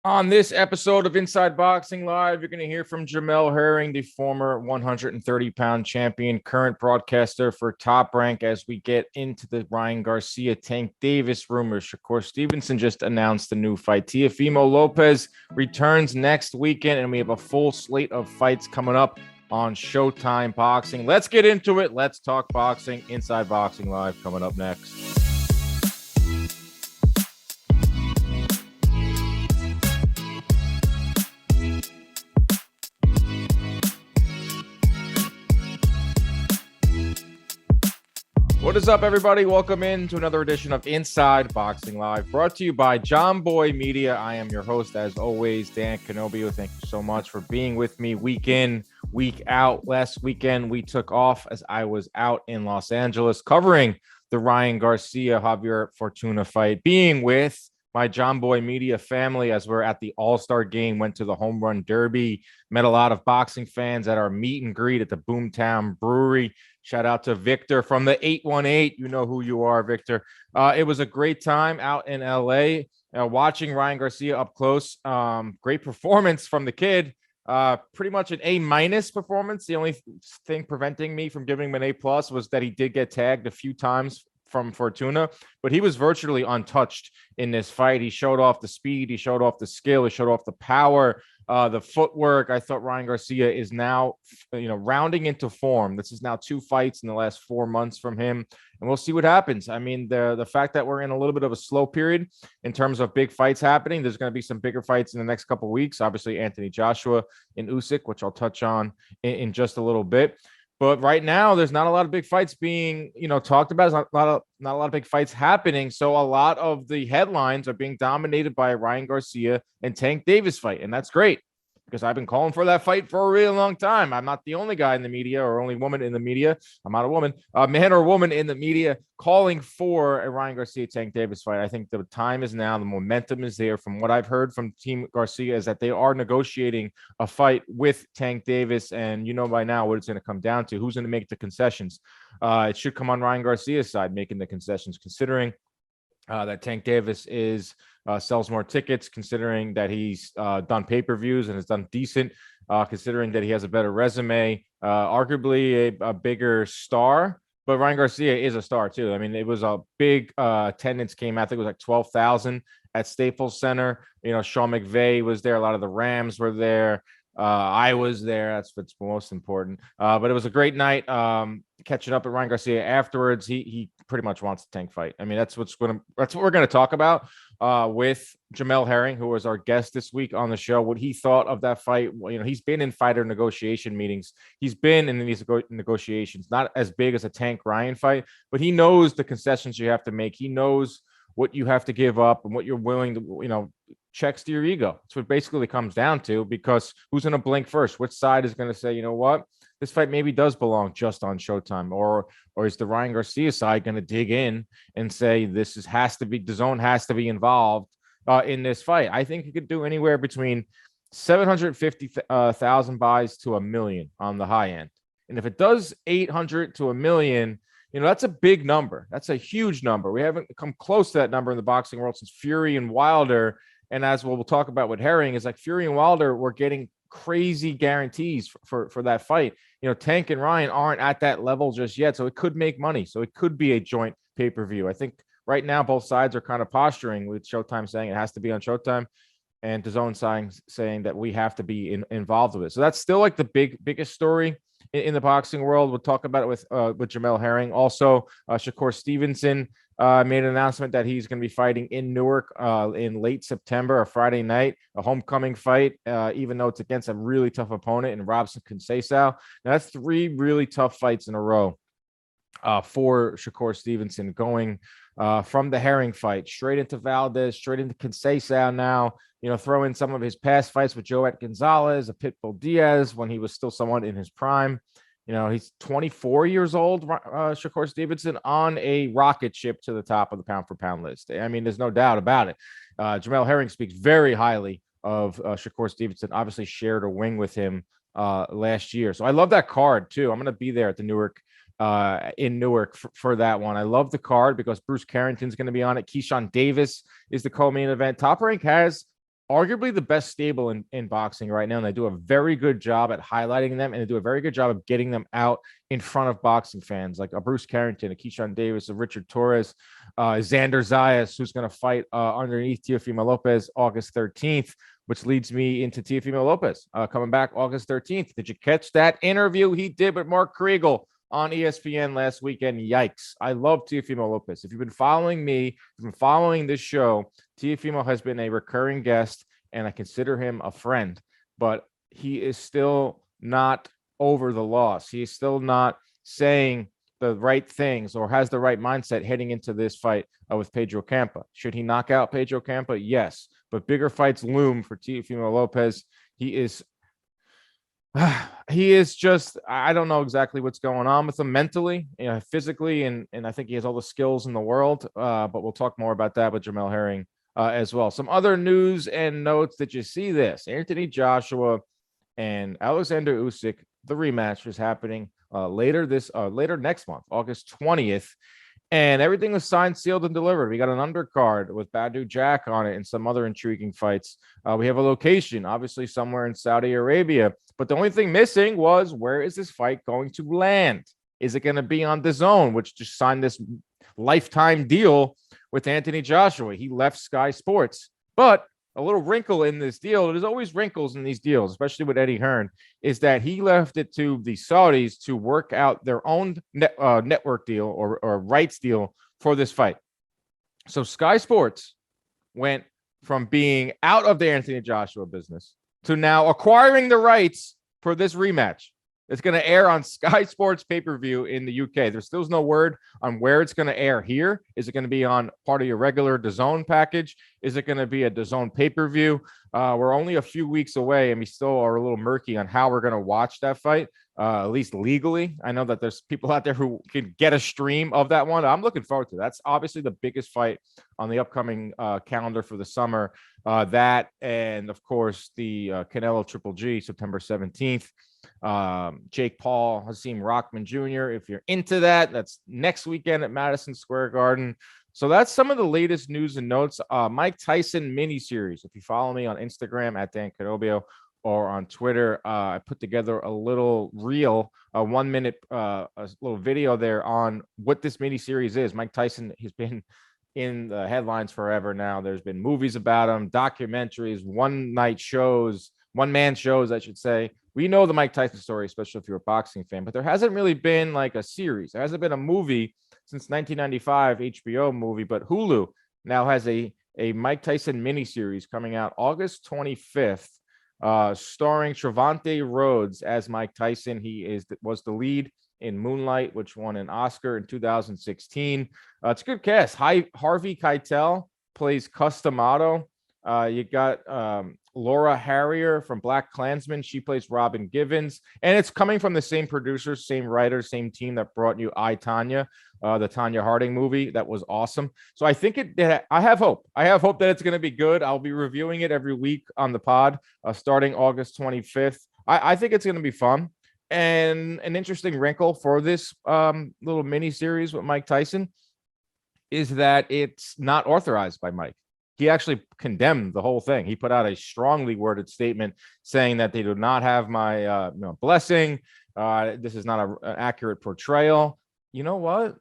On this episode of Inside Boxing Live, you're going to hear from Jamel Herring, the former 130-pound champion, current broadcaster for Top Rank, as we get into the Ryan Garcia, Tank Davis rumors. Shakur Stevenson just announced a new fight. Teofimo Lopez returns next weekend, and we have a full slate of fights coming up on Showtime Boxing. Let's get into it. Let's talk boxing. Inside Boxing Live coming up next. What is up, everybody? Welcome in to another edition of Inside Boxing Live, brought to you by John Boy Media. I am your host, as always, Dan Canobio. Thank you so much for being with me week in, week out. Last weekend, we took off as I was out in Los Angeles covering the Ryan Garcia, Javier Fortuna fight, being with my John Boy Media family as we're at the All-Star game, went to the Home Run Derby, met a lot of boxing fans at our meet and greet at the Boomtown Brewery. Shout out to Victor from the 818. You know who you are, Victor. It was a great time out in LA watching Ryan Garcia up close. Great performance from the kid. Pretty much an A- performance. The only thing preventing me from giving him an A+ was that he did get tagged a few times from Fortuna, but he was virtually untouched in this fight. He showed off the speed, he showed off the skill, he showed off the power, the footwork. I thought Ryan Garcia is now, rounding into form. This is now 2 fights in the last 4 months from him, and we'll see what happens. I mean, the fact that we're in a little bit of a slow period in terms of big fights happening, there's going to be some bigger fights in the next couple of weeks. Obviously, Anthony Joshua and Usyk, which I'll touch on in just a little bit. But right now, there's not a lot of big fights being, talked about. There's not a lot of big fights happening. So a lot of the headlines are being dominated by Ryan Garcia and Tank Davis fight. And that's great, because I've been calling for that fight for a really long time. I'm not the only guy in the media or only woman in the media. I'm not a woman, a man or woman in the media calling for a Ryan Garcia Tank Davis fight. I think the time is now. The momentum is there. From what I've heard from Team Garcia is that they are negotiating a fight with Tank Davis. And you know by now what it's going to come down to. Who's going to make the concessions? It should come on Ryan Garcia's side making the concessions, considering that Tank Davis sells more tickets, considering that he's done pay-per-views and has done decent, considering that he has a better resume, arguably a bigger star. But Ryan Garcia is a star too. I mean, it was a big attendance came out. I think it was like 12,000 at Staples Center. Sean McVay was there. A lot of the Rams were there. I was there. That's what's most important. But it was a great night. Catching up with Ryan Garcia afterwards. He pretty much wants a Tank fight. I mean, that's what we're going to talk about with Jamel Herring, who was our guest this week on the show. What he thought of that fight. He's been in fighter negotiation meetings. He's been in these negotiations, not as big as a Tank Ryan fight, but he knows the concessions you have to make. He knows what you have to give up and what you're willing to, checks to your ego. That's what basically comes down to, because who's going to blink first? Which side is going to say, you know what, this fight maybe does belong just on Showtime, or is the Ryan Garcia side going to dig in and say has to be, the zone has to be involved in this fight? I think you could do anywhere between 750,000 buys to 1 million on the high end, and if it does 800 to 1 million. That's a big number. That's a huge number. We haven't come close to that number in the boxing world since Fury and Wilder. And as we'll talk about with Herring, is like Fury and Wilder were getting crazy guarantees for that fight. Tank and Ryan aren't at that level just yet, so it could make money. So it could be a joint pay-per-view. I think right now both sides are kind of posturing, with Showtime saying it has to be on Showtime, and DAZN saying that we have to be involved with it. So that's still like the biggest story in the boxing world. We'll talk about it with Jamel Herring. Also, Shakur Stevenson made an announcement that he's going to be fighting in Newark in late September, a Friday night, a homecoming fight, even though it's against a really tough opponent in Robson Conceição. Now, that's 3 really tough fights in a row for Shakur Stevenson, going from the Herring fight straight into Valdez, straight into Conceição now. Throw in some of his past fights with Joet Gonzalez, a Pitbull Diaz, when he was still somewhat in his prime. He's 24 years old, Shakur Stevenson, on a rocket ship to the top of the pound-for-pound list. I mean, there's no doubt about it. Jamel Herring speaks very highly of Shakur Stevenson, obviously shared a wing with him last year. So I love that card, too. I'm going to be there at the in Newark for that one. I love the card because Bruce Carrington's going to be on it. Keyshawn Davis is the co-main event. Top Rank has arguably the best stable in boxing right now. And they do a very good job at highlighting them, and they do a very good job of getting them out in front of boxing fans, like a Bruce Carrington, a Keyshawn Davis, a Richard Torres, Xander Zayas, who's going to fight underneath Teofimo Lopez August 13th, which leads me into Teofimo Lopez coming back August 13th. Did you catch that interview he did with Mark Kriegel on ESPN last weekend? Yikes. I love Teofimo Lopez. If you've been following me, if you've been following this show, Teofimo has been a recurring guest, and I consider him a friend, but he is still not over the loss. He is still not saying the right things or has the right mindset heading into this fight with Pedro Campa. Should he knock out Pedro Campa? Yes, but bigger fights loom for Teofimo Lopez. He is just, I don't know exactly what's going on with him mentally, physically, and I think he has all the skills in the world, but we'll talk more about that with Jamel Herring as well. Some other news and notes. Did you see this? Anthony Joshua and Alexander Usyk, the rematch is happening later next month, August 20th. And everything was signed, sealed, and delivered. We got an undercard with Badu Jack on it and some other intriguing fights. We have a location, obviously somewhere in Saudi Arabia. But the only thing missing was, where is this fight going to land? Is it going to be on DAZN, which just signed this lifetime deal with Anthony Joshua? He left Sky Sports. But a little wrinkle in this deal, there's always wrinkles in these deals, especially with Eddie Hearn, is that he left it to the Saudis to work out their own network deal or rights deal for this fight. So Sky Sports went from being out of the Anthony Joshua business to now acquiring the rights for this rematch. It's going to air on Sky Sports pay-per-view in the UK. There's still no word on where it's going to air here. Is it going to be on part of your regular DAZN package? Is it going to be a DAZN pay-per-view? We're only a few weeks away, and we still are a little murky on how we're going to watch that fight, at least legally. I know that there's people out there who can get a stream of that one. I'm looking forward to it. That's obviously the biggest fight on the upcoming calendar for the summer. That, and of course, the Canelo Triple G, September 17th. Jake Paul, Hakeem Rockman Jr. If you're into that, that's next weekend at Madison Square Garden. So that's some of the latest news and notes. Mike Tyson miniseries. If you follow me on Instagram at Dan Canobio or on Twitter, I put together a little reel, a 1 minute, a little video there on what this miniseries is. Mike Tyson has been in the headlines forever now. There's been movies about him, documentaries, one-man shows, I should say. We know the Mike Tyson story, especially if you're a boxing fan, but there hasn't really been like a series. There hasn't been a movie since 1995, HBO movie, but Hulu now has a Mike Tyson miniseries coming out August 25th, starring Trevante Rhodes as Mike Tyson. He was the lead in Moonlight, which won an Oscar in 2016. It's a good cast. Harvey Keitel plays Cus D'Amato. You got Laura Harrier from Black Klansman. She plays Robin Givens. And it's coming from the same producers, same writers, same team that brought you I, Tonya, the Tonya Harding movie. That was awesome. So I think I have hope. I have hope that it's going to be good. I'll be reviewing it every week on the pod starting August 25th. I think it's going to be fun. And an interesting wrinkle for this little mini series with Mike Tyson is that it's not authorized by Mike. He actually condemned the whole thing. He put out a strongly worded statement saying that they do not have my blessing. This is not an accurate portrayal. You know what?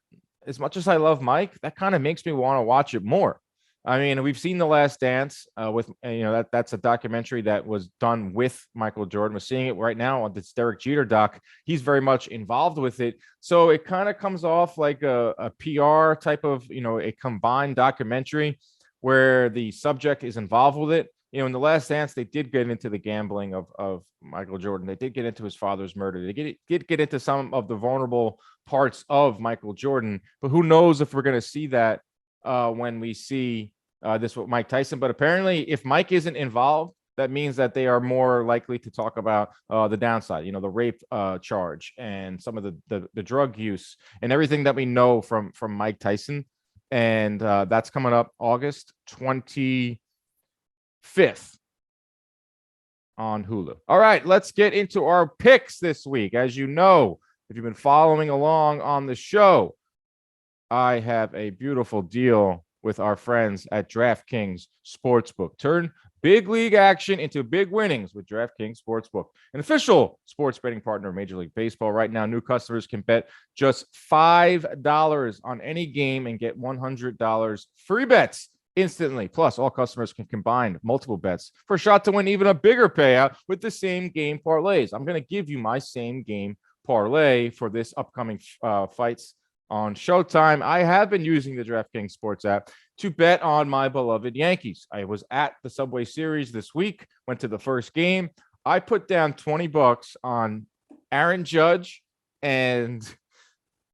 As much as I love Mike, that kind of makes me want to watch it more. I mean, we've seen The Last Dance with, that's a documentary that was done with Michael Jordan. We're seeing it right now on this Derek Jeter doc. He's very much involved with it. So it kind of comes off like a PR type of, a combined documentary where the subject is involved with it. In The Last Dance, they did get into the gambling of Michael Jordan. They did get into his father's murder. They did get into some of the vulnerable parts of Michael Jordan. But who knows if we're going to see that when we see this with Mike Tyson. But apparently, if Mike isn't involved, that means that they are more likely to talk about the downside, the rape charge and some of the drug use and everything that we know from Mike Tyson. And that's coming up August 25th on Hulu. All right, let's get into our picks this week. As you know, if you've been following along on the show, I have a beautiful deal with our friends at DraftKings Sportsbook. Turn big league action into big winnings with DraftKings Sportsbook, an official sports betting partner of Major League Baseball. Right now, new customers can bet just $5 on any game and get $100 free bets instantly. Plus, all customers can combine multiple bets for a shot to win even a bigger payout with the same game parlays. I'm going to give you my same game parlay for this upcoming fights on Showtime. I have been using the DraftKings Sports app to bet on my beloved Yankees. I was at the Subway Series this week, went to the first game. I put down $20 on Aaron Judge and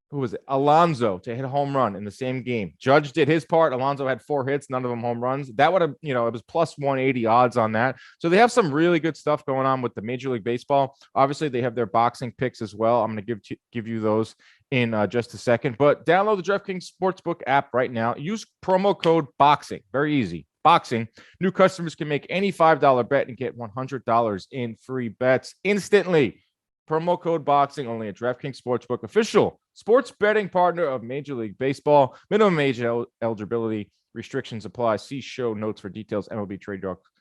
who was it? Alonso to hit a home run in the same game. Judge did his part. Alonso had 4 hits, none of them home runs. That would have, it was plus 180 odds on that. So they have some really good stuff going on with the Major League Baseball. Obviously, they have their boxing picks as well. I'm going to give you those in just a second. But download the DraftKings Sportsbook app right now. Use promo code BOXING. Very easy. Boxing. New customers can make any $5 bet and get $100 in free bets instantly. Promo code BOXING only at DraftKings Sportsbook, official sports betting partner of Major League Baseball. Minimum age eligibility restrictions apply. See show notes for details. MLB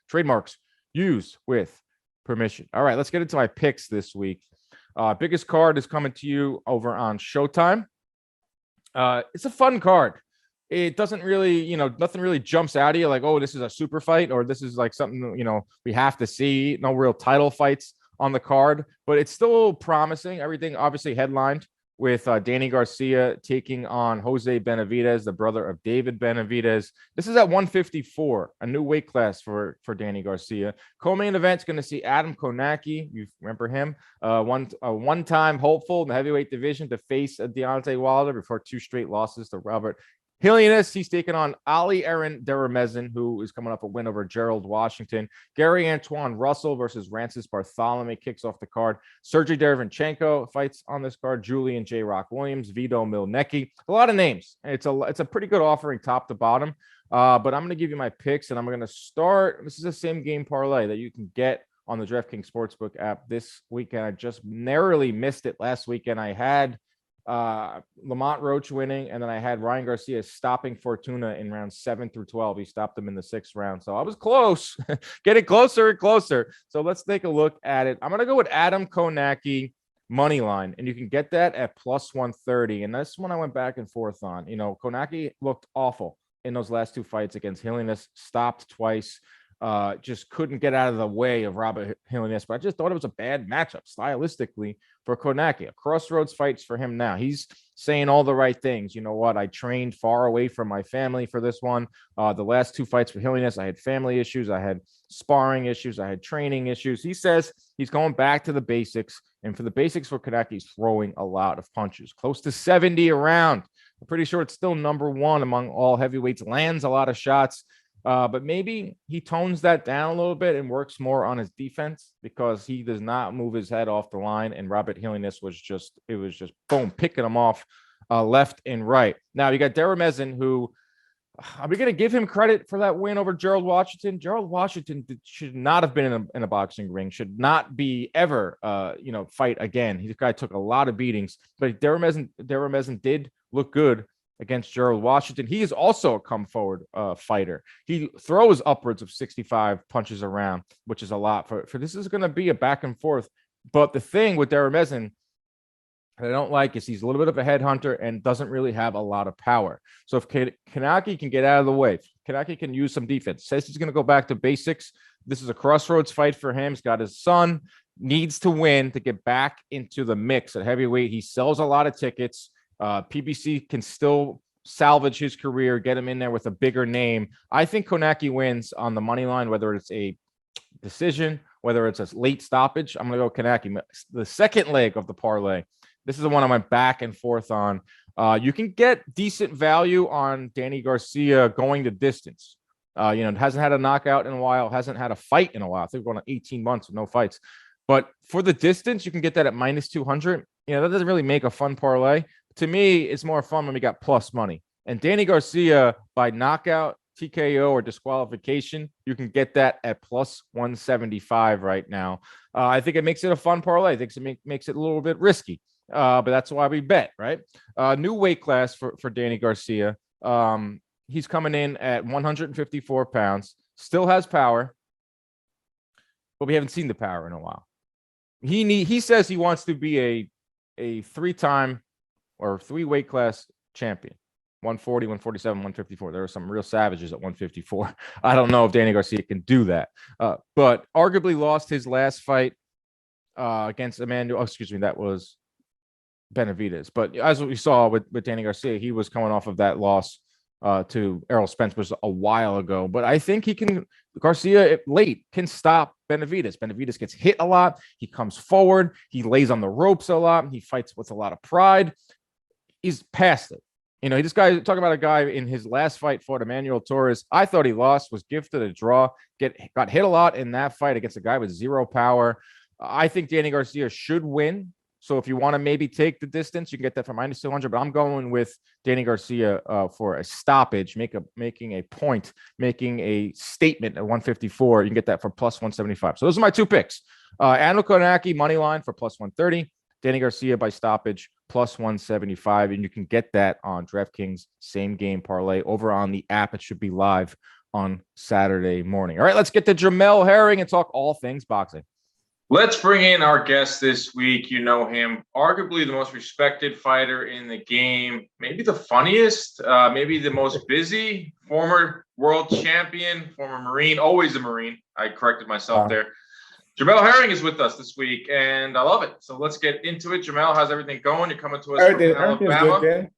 trademarks used with permission. All right, let's get into my picks this week. Biggest card is coming to you over on Showtime. It's a fun card. It doesn't really, nothing really jumps out at you like, oh, this is a super fight or this is like something, we have to see. No real title fights on the card, but it's still promising. Everything obviously headlined with Danny Garcia taking on Jose Benavidez, the brother of David Benavidez. This is at 154, a new weight class for Danny Garcia. Co-main event's going to see Adam Konacki. You remember him? One-time hopeful in the heavyweight division to face Deontay Wilder before 2 straight losses to Robert Hillionis. He's taking on Ali Aaron Deramezin, who is coming up a win over Gerald Washington. Gary Antoine Russell versus Rancis Bartholomew kicks off the card. Sergey Derevyanchenko fights on this card. Julian J. Rock Williams, Vito Milnecki. A lot of names. It's a pretty good offering top to bottom. But I'm going to give you my picks, and I'm going to start. This is the same game parlay that you can get on the DraftKings Sportsbook app this weekend. I just narrowly missed it last weekend. I had Lamont Roach winning, and then I had Ryan Garcia stopping Fortuna in rounds 7 through 12. He stopped him in the 6th round, so I was close. Getting closer and closer. So let's take a look at it. I'm going to go with Adam Konacki money line, and you can get that at plus 130. And that's when I went back and forth on. Konacki looked awful in those last 2 fights against Hillionis, stopped twice. Just couldn't get out of the way of Robert Hillionis, but I just thought it was a bad matchup stylistically for Konacki. A crossroads fights for him now. He's saying all the right things. You know what? I trained far away from my family for this one. The last 2 fights for Hillionis, I had family issues. I had sparring issues. I had training issues. He says he's going back to the basics. And for the basics for Konacki, he's throwing a lot of punches, close to 70 a round. I'm pretty sure it's still number 1 among all heavyweights, lands a lot of shots. But maybe he tones that down a little bit and works more on his defense because he does not move his head off the line. And Robert Hillionis was just boom, picking him off left and right. Now you got Deramezin, who are we going to give him credit for that win over Gerald Washington? Gerald Washington should not have been in a boxing ring, should not be ever, fight again. This guy took a lot of beatings, but Deramezin did look good against Gerald Washington. He is also a come forward fighter. He throws upwards of 65 punches around, which is a lot for this is going to be a back and forth. But the thing with Deramezin that I don't like is he's a little bit of a headhunter and doesn't really have a lot of power. So if Konacki can get out of the way, Konacki can use some defense, says he's going to go back to basics. This is a crossroads fight for him. He's got his son, needs to win to get back into the mix at heavyweight. He sells a lot of tickets. PBC can still salvage his career, get him in there with a bigger name. I think Konacki wins on the money line, whether it's a decision, whether it's a late stoppage. I'm going to go Konacki. The second leg of the parlay. This is the one I went back and forth on. You can get decent value on Danny Garcia going the distance. Hasn't had a knockout in a while, hasn't had a fight in a while. I think we're going on 18 months with no fights. But for the distance, you can get that at minus 200. That doesn't really make a fun parlay. To me, it's more fun when we got plus money. And Danny Garcia by knockout, TKO, or disqualification, you can get that at plus 175 right now. I think it makes it a fun parlay. I think it makes it a little bit risky, but that's why we bet, right? New weight class for Danny Garcia. He's coming in at 154 pounds, still has power. but we haven't seen the power in a while. He says he wants to be a 3-time or 3 weight class champion. 140, 147, 154. There are some real savages at 154. I don't know if Danny Garcia can do that. But arguably lost his last fight against Emmanuel. Oh, excuse me, that was Benavidez. But as we saw with Danny Garcia, he was coming off of that loss to Errol Spence was a while ago. But I think Garcia late can stop Benavidez. Benavidez gets hit a lot. He comes forward. He lays on the ropes a lot. He fights with a lot of pride. He's past it. This guy, talking about a guy in his last fight, fought Emmanuel Torres. I thought he lost, was gifted a draw, got hit a lot in that fight against a guy with zero power. I think Danny Garcia should win. So if you want to maybe take the distance, you can get that for -200. But I'm going with Danny Garcia for a stoppage, making a point, making a statement at 154. You can get that for +175. So those are my 2 picks. Anil Konaki, money line for +130. Danny Garcia by stoppage +175, and you can get that on DraftKings same game parlay over on the app. It should be live on Saturday morning. All right, let's get to Jamel Herring and talk all things boxing. Let's bring in our guest this week. You know him, arguably the most respected fighter in the game, maybe the funniest, maybe the most busy, former world champion, former Marine, always a Marine. I corrected myself there. Jamel Herring is with us this week, and I love it. So let's get into it. Jamel, how's everything going? You're coming to us from Alabama.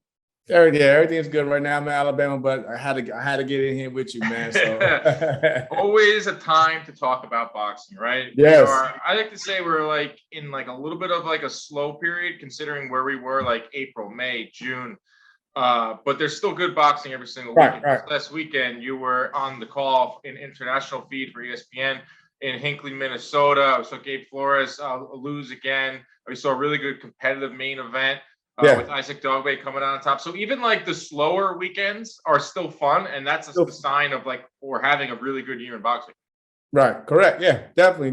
Good, everything's good right now. I'm in Alabama, but I had to get in here with you, man. So always a time to talk about boxing, right? Yes. I like to say we're like in like a little bit of like a slow period, considering where we were like April, May, June. But there's still good boxing every single weekend. Right. Last weekend, you were on the call in international feed for ESPN. In Hinckley, Minnesota. We saw Gabe Flores lose again. We saw a really good competitive main event with Isaac Dogbe coming on top. So even like the slower weekends are still fun, and that's the sign of like we're having a really good year in boxing. Right, correct. Yeah, definitely.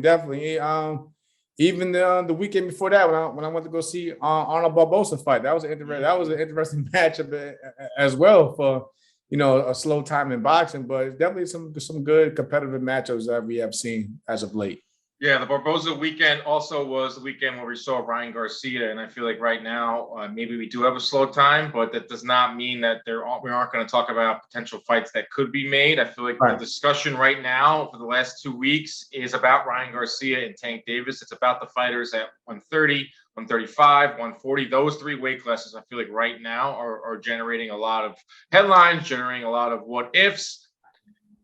Even the weekend before that, when I went to go see Arnold Barboza fight, that was an interesting matchup as well for a slow time in boxing, but it's definitely some good competitive matchups that we have seen as of late. Yeah, the Barboza weekend also was the weekend where we saw Ryan Garcia, and I feel like right now maybe we do have a slow time, but that does not mean that we aren't going to talk about potential fights that could be made. I feel like the discussion right now for the last 2 weeks is about Ryan Garcia and Tank Davis. It's about the fighters at 130, 135, 140. Those 3 weight classes, I feel like right now are generating a lot of headlines, generating a lot of what ifs.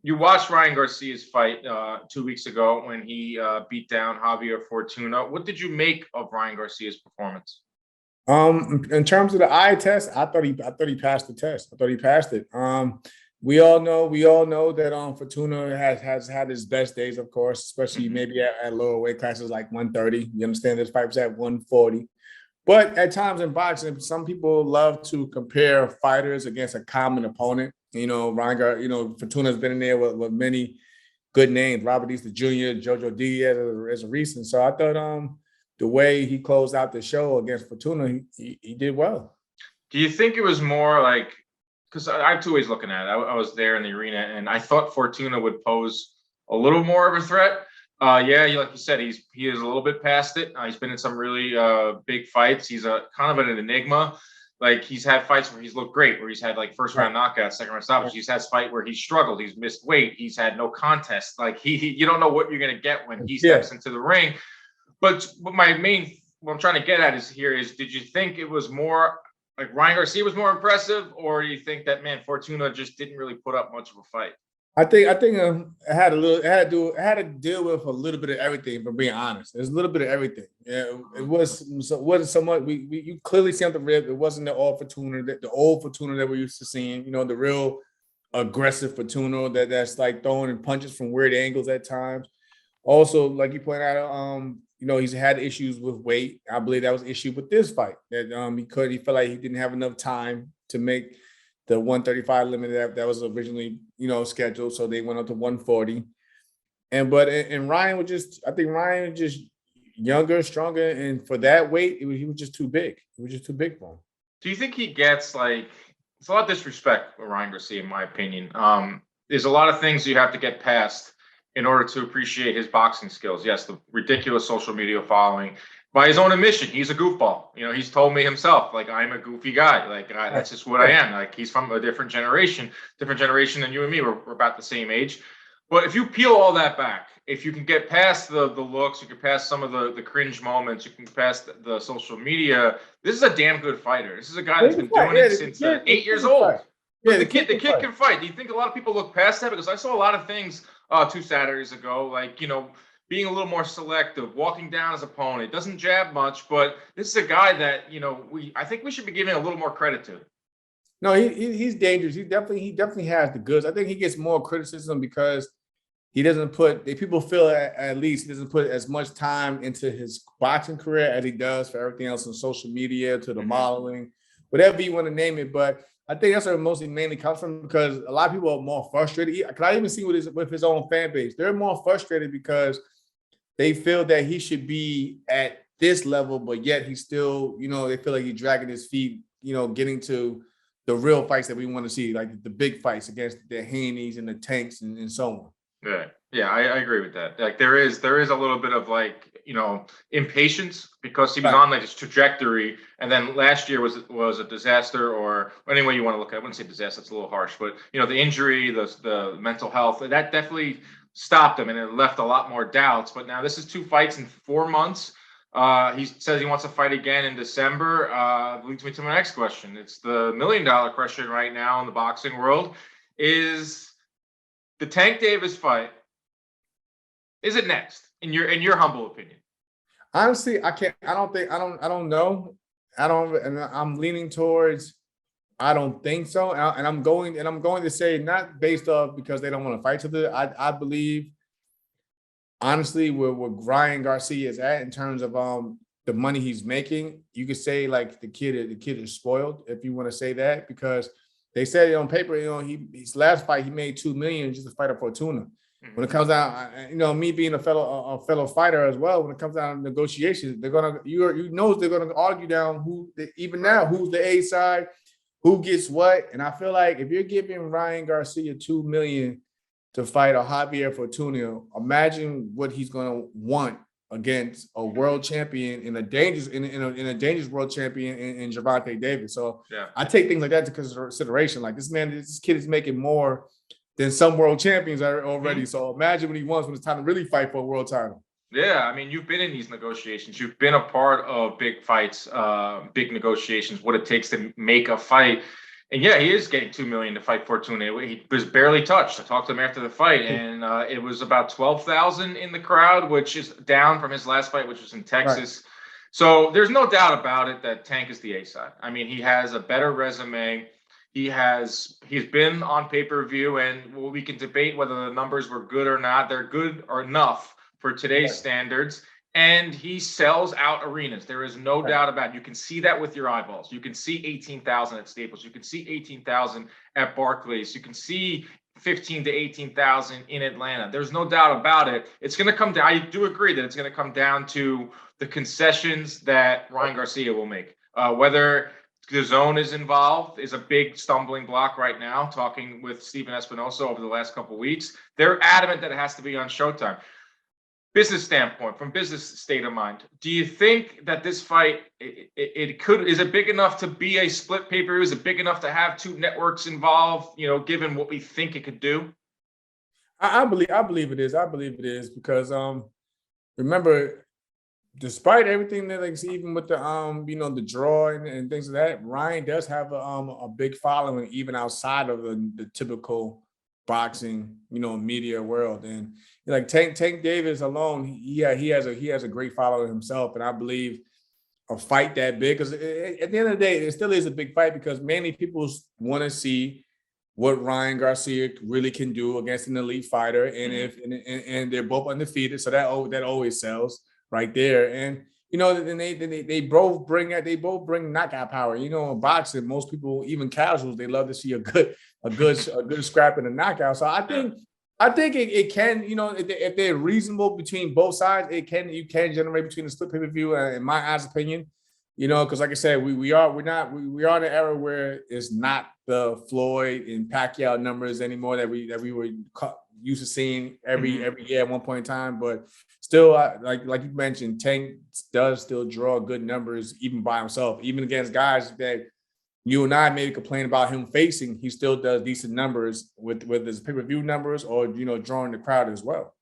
You watched Ryan Garcia's fight 2 weeks ago when he beat down Javier Fortuna. What did you make of Ryan Garcia's performance? In terms of the eye test, I thought he passed the test. I thought he passed it. We all know that Fortuna has had his best days, of course, especially maybe at lower weight classes like 130. You understand this fight was at 140. But at times in boxing, some people love to compare fighters against a common opponent. Fortuna's been in there with many good names, Robert Easter Jr., Jojo Diaz as a recent. So I thought the way he closed out the show against Fortuna, he did well. Do you think it was more like, because I have 2 ways looking at it. I was there in the arena, and I thought Fortuna would pose a little more of a threat. Like you said, he is a little bit past it. He's been in some really big fights. He's a kind of an enigma. Like he's had fights where he's looked great, where he's had like first round knockouts, second round stoppage. He's had fight where he's struggled, he's missed weight, he's had no contest. Like you don't know what you're gonna get when he steps into the ring. But what I'm trying to get at is did you think it was more like Ryan Garcia was more impressive, or do you think that Fortuna just didn't really put up much of a fight? I think it had to deal with a little bit of everything. For being honest, there's a little bit of everything. Yeah, it wasn't so much. You clearly see on the rib, it wasn't the old Fortuna that we're used to seeing. The real aggressive Fortuna that's like throwing punches from weird angles at times. Also, like you pointed out, he's had issues with weight. I believe that was an issue with this fight. That he felt like he didn't have enough time to make the 135 limit that was originally, scheduled. So they went up to 140. And Ryan Ryan was just younger, stronger. And for that weight, he was just too big. It was just too big for him. Do you think he gets it's a lot of disrespect for Ryan Garcia, in my opinion. There's a lot of things you have to get past in order to appreciate his boxing skills. Yes, the ridiculous social media following. By his own admission, he's a goofball. You know, he's told me himself, like, I'm a goofy guy. Like, that's just what I am. Like, he's from a different generation than you and me. We're about the same age. But if you peel all that back, if you can get past the looks, you can pass some of the cringe moments, you can pass the social media. This is a damn good fighter. This is a guy that's been doing it since 8 years old. But the kid can fight. Do you think a lot of people look past that? Because I saw a lot of things 2 Saturdays ago, like, you know, being a little more selective, walking down his opponent. Doesn't jab much, but this is a guy that, you know, I think we should be giving a little more credit to. No, he's dangerous. He definitely has the goods. I think he gets more criticism because he doesn't put. People feel at least he doesn't put as much time into his boxing career as he does for everything else on social media, to the modeling, whatever you want to name it. But I think that's where it mainly comes from, because a lot of people are more frustrated. Because I even see with his own fan base, they're more frustrated because they feel that he should be at this level, but yet he's still, you know, they feel like he's dragging his feet, you know, getting to the real fights that we want to see, like the big fights against the Haneys and the Tanks and so on. Yeah, I agree with that. Like, there is a little bit of, like, you know, impatience because he was on like this trajectory, and then last year was a disaster, or any way you want to look at it. I wouldn't say disaster, it's a little harsh, but, you know, the injury, the mental health, that definitely stopped him, and it left a lot more doubts. But now this is 2 fights in 4 months. He says he wants to fight again in December. Leads me to my next question. It's the $1 million question right now in the boxing world. Is the Tank Davis fight, is it next in your humble opinion? Honestly, I don't know. And I'm leaning towards, I don't think so. And I'm going to say, not based off because they don't want to fight each other. I believe, honestly, where Ryan Garcia is at in terms of the money he's making, you could say like the kid is spoiled, if you want to say that, because they said it on paper, you know, his last fight he made $2 million just to fight a Fortuna. When it comes down, you know, me being a fellow fighter as well, when it comes down to negotiations, they're gonna argue down who's the A side, who gets what. And I feel like if you're giving Ryan Garcia $2 million to fight a Javier Fortuna, imagine what he's gonna want against a world champion in a dangerous world champion in Gervonta Davis. So I take things like that into consideration. Like, this kid is making more than some world champions are already. So imagine when it's time to really fight for a world title. Yeah, I mean, you've been in these negotiations. You've been a part of big fights, big negotiations, what it takes to make a fight. And yeah, he is getting $2 million to fight Fortuna. He was barely touched. I talked to him after the fight, and it was about 12,000 in the crowd, which is down from his last fight, which was in Texas. Right. So there's no doubt about it that Tank is the A side. I mean, he has a better resume. He's been on pay-per-view, and we can debate whether the numbers were good or not. They're good or enough for today's standards, and he sells out arenas. There is no doubt about it. You can see that with your eyeballs. You can see 18,000 at Staples. You can see 18,000 at Barclays. You can see 15 to 18,000 in Atlanta. There's no doubt about it. It's going to come down. I do agree that it's going to come down to the concessions that Ryan Garcia will make. Whether the zone is involved is a big stumbling block right now. Talking with Stephen Espinosa over the last couple of weeks, they're adamant that it has to be on Showtime. Business standpoint, from business state of mind, do you think that this fight is it big enough to be a split pay-per-view? Is it big enough to have 2 networks involved? You know, given what we think it could do. I believe it is. I believe it is because remember, despite everything that, like, even with the you know, the draw and things like that, Ryan does have a big following even outside of the typical boxing, you know, media world. And like Tank Davis alone, he has a great following himself. And I believe a fight that big, because at the end of the day, it still is a big fight, because many people want to see what Ryan Garcia really can do against an elite fighter, and they're both undefeated, so that always sells right there. And you know, then they both bring knockout power. You know, in boxing, most people, even casuals, they love to see a good scrap and a knockout. So I think it can, you know, if they're reasonable between both sides, you can generate between the split pay-per-view, in my eyes opinion. because like I said, we are in an era where it's not the Floyd and Pacquiao numbers anymore that we were used to seeing every year at one point in time. But still, like you mentioned, Tank does still draw good numbers even by himself, even against guys that you and I maybe complain about him facing. He still does decent numbers with his pay-per-view numbers or drawing the crowd as well.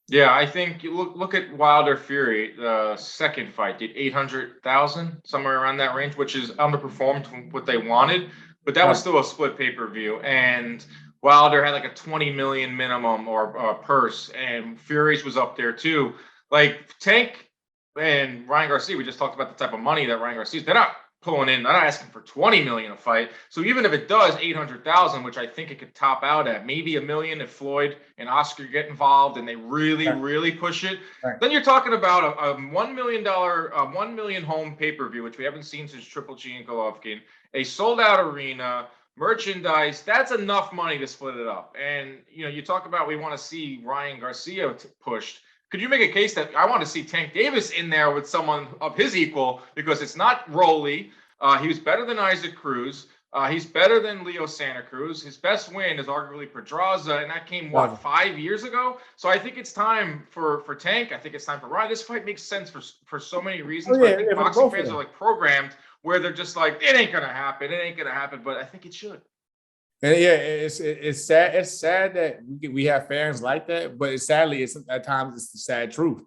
Yeah, I think you look at Wilder Fury. The second fight did 800,000, somewhere around that range, which is underperformed from what they wanted. But that was still a split pay-per-view, and Wilder had like a 20 million minimum or purse, and Fury's was up there too. Like Tank and Ryan Garcia, we just talked about the type of money that Ryan Garcia's. They're not pulling in. They're not asking for 20 million a fight. So even if it does 800,000, which I think it could top out at maybe $1 million if Floyd and Oscar get involved and they really push it, then you're talking about a $1 million, $1 million home pay-per-view, which we haven't seen since Triple G and Golovkin, a sold-out arena, merchandise. That's enough money to split it up. And you talk about we want to see Ryan Garcia pushed. Could you make a case that I want to see Tank Davis in there with someone of his equal, because it's not Rolly. He was better than Isaac Cruz. He's better than Leo Santa Cruz. His best win is arguably Pedraza, and that came, 5 years ago? So I think it's time for Tank. I think it's time for Ryan. This fight makes sense for so many reasons. But I think boxing fans are like programmed where they're just like, it ain't going to happen. It ain't going to happen. But I think it should. And it's sad. It's sad that we have fans like that, but sadly, at times it's the sad truth.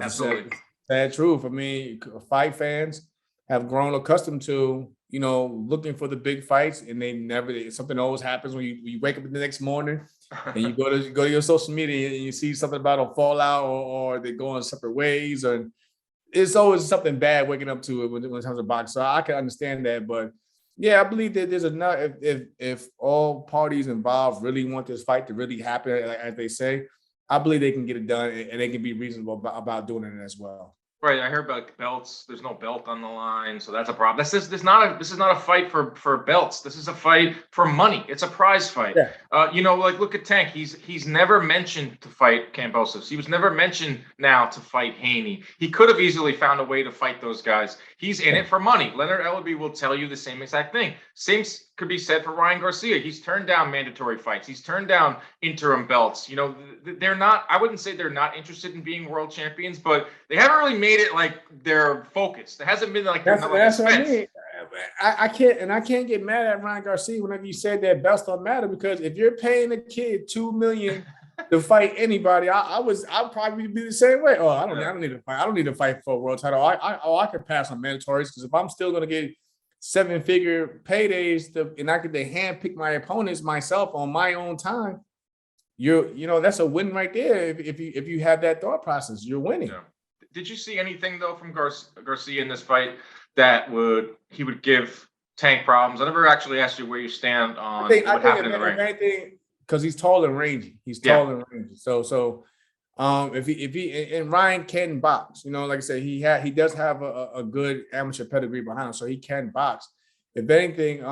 Absolutely, sad truth. I mean, fight fans have grown accustomed to looking for the big fights, and they never. Something always happens when you wake up the next morning and you go to your social media and you see something about a fallout or they go in separate ways, or it's always something bad waking up to it when it comes to boxing. So I can understand that, but. Yeah, I believe that there's enough. If all parties involved really want this fight to really happen, as they say, I believe they can get it done, and they can be reasonable about doing it as well. Right, I heard about belts. There's no belt on the line, so that's a problem. This is not a fight for belts. This is a fight for money. It's a prize fight. Yeah. Like look at Tank. He's never mentioned to fight Kambosos. He was never mentioned now to fight Haney. He could have easily found a way to fight those guys. He's in it for money. Leonard Ellerby will tell you the same exact thing. Same could be said for Ryan Garcia. He's turned down mandatory fights. He's turned down interim belts. They're not. I wouldn't say they're not interested in being world champions, but they haven't really made it like their focus. It hasn't been like that's what I mean. I can't get mad at Ryan Garcia whenever you said that belts don't matter, because if you're paying a kid $2 million to fight anybody, I'd probably be the same way. I don't need to fight. I don't need to fight for a world title. I could pass on mandatories, because if I'm still going to get 7-figure paydays and I could handpick my opponents myself on my own time, that's a win right there. If you have that thought process, you're winning. Yeah. Did you see anything though from Garcia in this fight that he would give Tank problems? I never actually asked you where you stand on what happened in the ring. Because he's tall and rangy. So if he and Ryan can box, like I said, he does have a good amateur pedigree behind him, so he can box. If anything,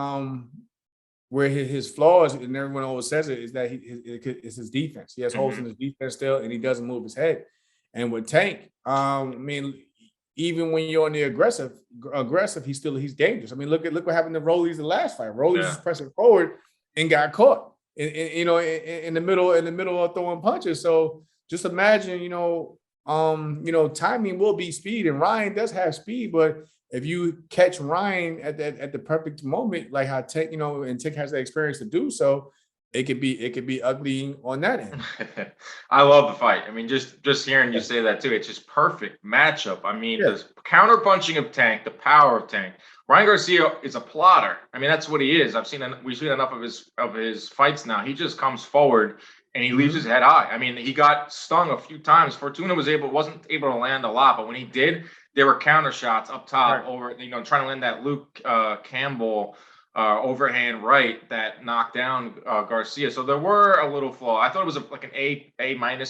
where his flaws, and everyone always says it, is that it's his defense. He has holes in his defense still, and he doesn't move his head. And with Tank, even when you're on the aggressive, he's dangerous. I mean, look what happened to Rolly's the last fight. Rolly's just pressing forward and got caught in the middle of throwing punches. So just imagine, timing will be speed, and Ryan does have speed, but if you catch Ryan at the perfect moment, like how Tank, and Tank has the experience to do so, it could be ugly on that end. I love the fight. I mean, just hearing you say that too, it's just perfect matchup. I mean, the counter punching of Tank, the power of Tank. Ryan Garcia is a plotter. I mean, that's what he is. We've seen enough of his fights now. He just comes forward and he leaves his head high. I mean, he got stung a few times. Fortuna wasn't able to land a lot, but when he did, there were counter shots up top over, trying to land that Luke Campbell overhand right that knocked down Garcia. So there were a little flaw. I thought it was like an A-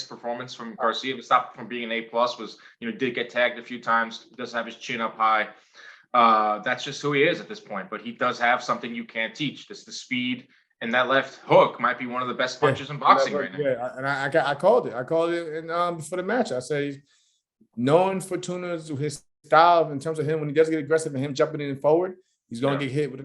performance from Garcia. It stopped from being an A+. Was did get tagged a few times. Does have his chin up high. That's just who he is at this point. But he does have something you can't teach. This the speed, and that left hook might be one of the best punches in boxing right now. Yeah, and I called it. I called it before the match. I say, knowing Fortuna's his style in terms of him when he does get aggressive and him jumping in forward, he's going to get hit with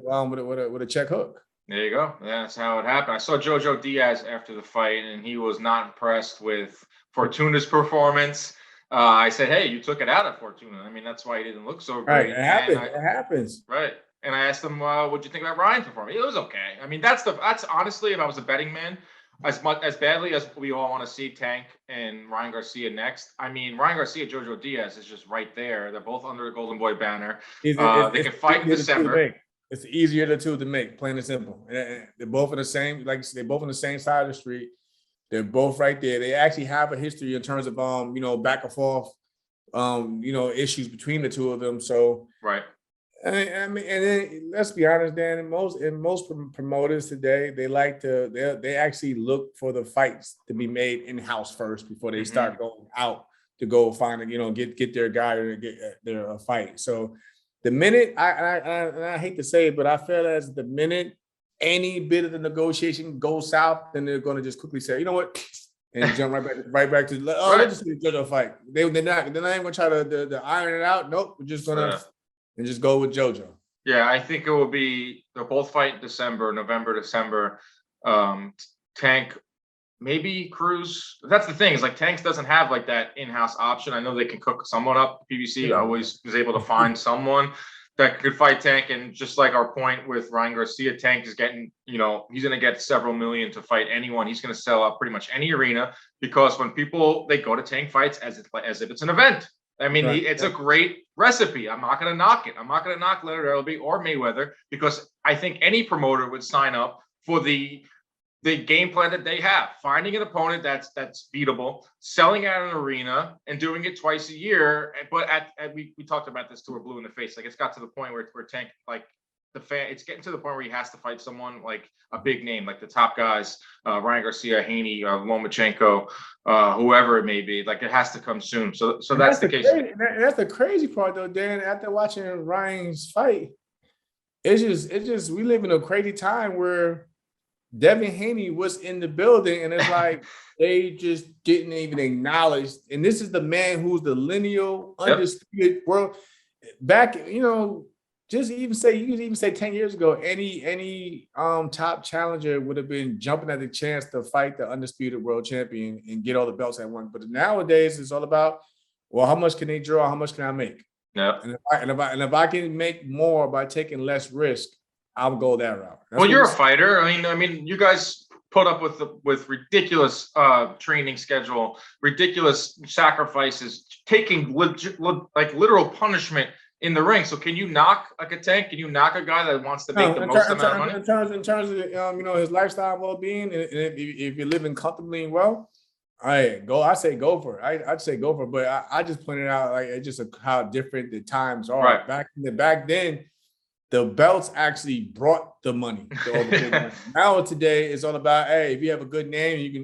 a check hook. There you go. That's how it happened. I saw Jojo Diaz after the fight, and he was not impressed with Fortuna's performance. I said, "Hey, you took it out of Fortuna. I mean, that's why he didn't look so great." Right, it happens. Right. And I asked him, "What'd you think about Ryan's performance?" It was okay. I mean, that's honestly, if I was a betting man, as badly as we all want to see Tank and Ryan Garcia next. I mean, Ryan Garcia, Jojo Diaz is just right there. They're both under the Golden Boy banner. They can fight in December. It's easier the two to make, plain and simple. They're both in the same, they're both on the same side of the street. They're both right there. They actually have a history in terms of back and forth, issues between the two of them. So right. I mean, and then let's be honest, Dan. In most promoters today, they actually look for the fights to be made in house first before they start going out to go find get their guy or get their fight. So the minute I hate to say it, but I feel as the minute any bit of the negotiation goes south, then they're going to just quickly say, you know what, and jump right back to let's just do a fight. They're not going to try to iron it out. Nope, we're just gonna. And just go with JoJo. Yeah, I think it will be, they'll both fight in December, November, December. Tank, maybe Cruz. That's the thing, is like Tank doesn't have like that in-house option. I know they can cook someone up. PBC always was able to find someone that could fight Tank. And just like our point with Ryan Garcia, Tank is getting, he's going to get several million to fight anyone. He's going to sell out pretty much any arena, because when they go to Tank fights as if it's an event. I mean, it's a great recipe. I'm not going to knock it. I'm not going to knock Leonard Ellerbe or Mayweather, because I think any promoter would sign up for the game plan that they have: finding an opponent that's beatable, selling out an arena, and doing it twice a year. But we talked about this till we're blue in the face. Like, it's got to the point where Tank, like, it's getting to the point where he has to fight someone like a big name, like the top guys, Ryan Garcia, Haney, Lomachenko, whoever it may be. Like, it has to come soon. So that's the case. That's the crazy part, though, Dan. After watching Ryan's fight, it's just we live in a crazy time where Devin Haney was in the building, and it's like they just didn't even acknowledge. And this is the man who's the lineal, undisputed world back. Just you could even say 10 years ago, any top challenger would have been jumping at the chance to fight the undisputed world champion and get all the belts at once. But nowadays, it's all about, well, how much can they draw? How much can I make? Yeah. And if I can make more by taking less risk, I'll go that route. Well, you're a fighter. I mean, you guys put up with ridiculous training schedule, ridiculous sacrifices, taking literal punishment in the ring. So can you knock like a Tank? Can you knock a guy that wants to make the most amount of money? In terms of his lifestyle and well-being, and if you're living comfortably and well, I say go for it. I'd say go for it. But I just pointed out, like, it's just how different the times are. Right. Back then, the belts actually brought the money. Now today, it's all about, hey, if you have a good name,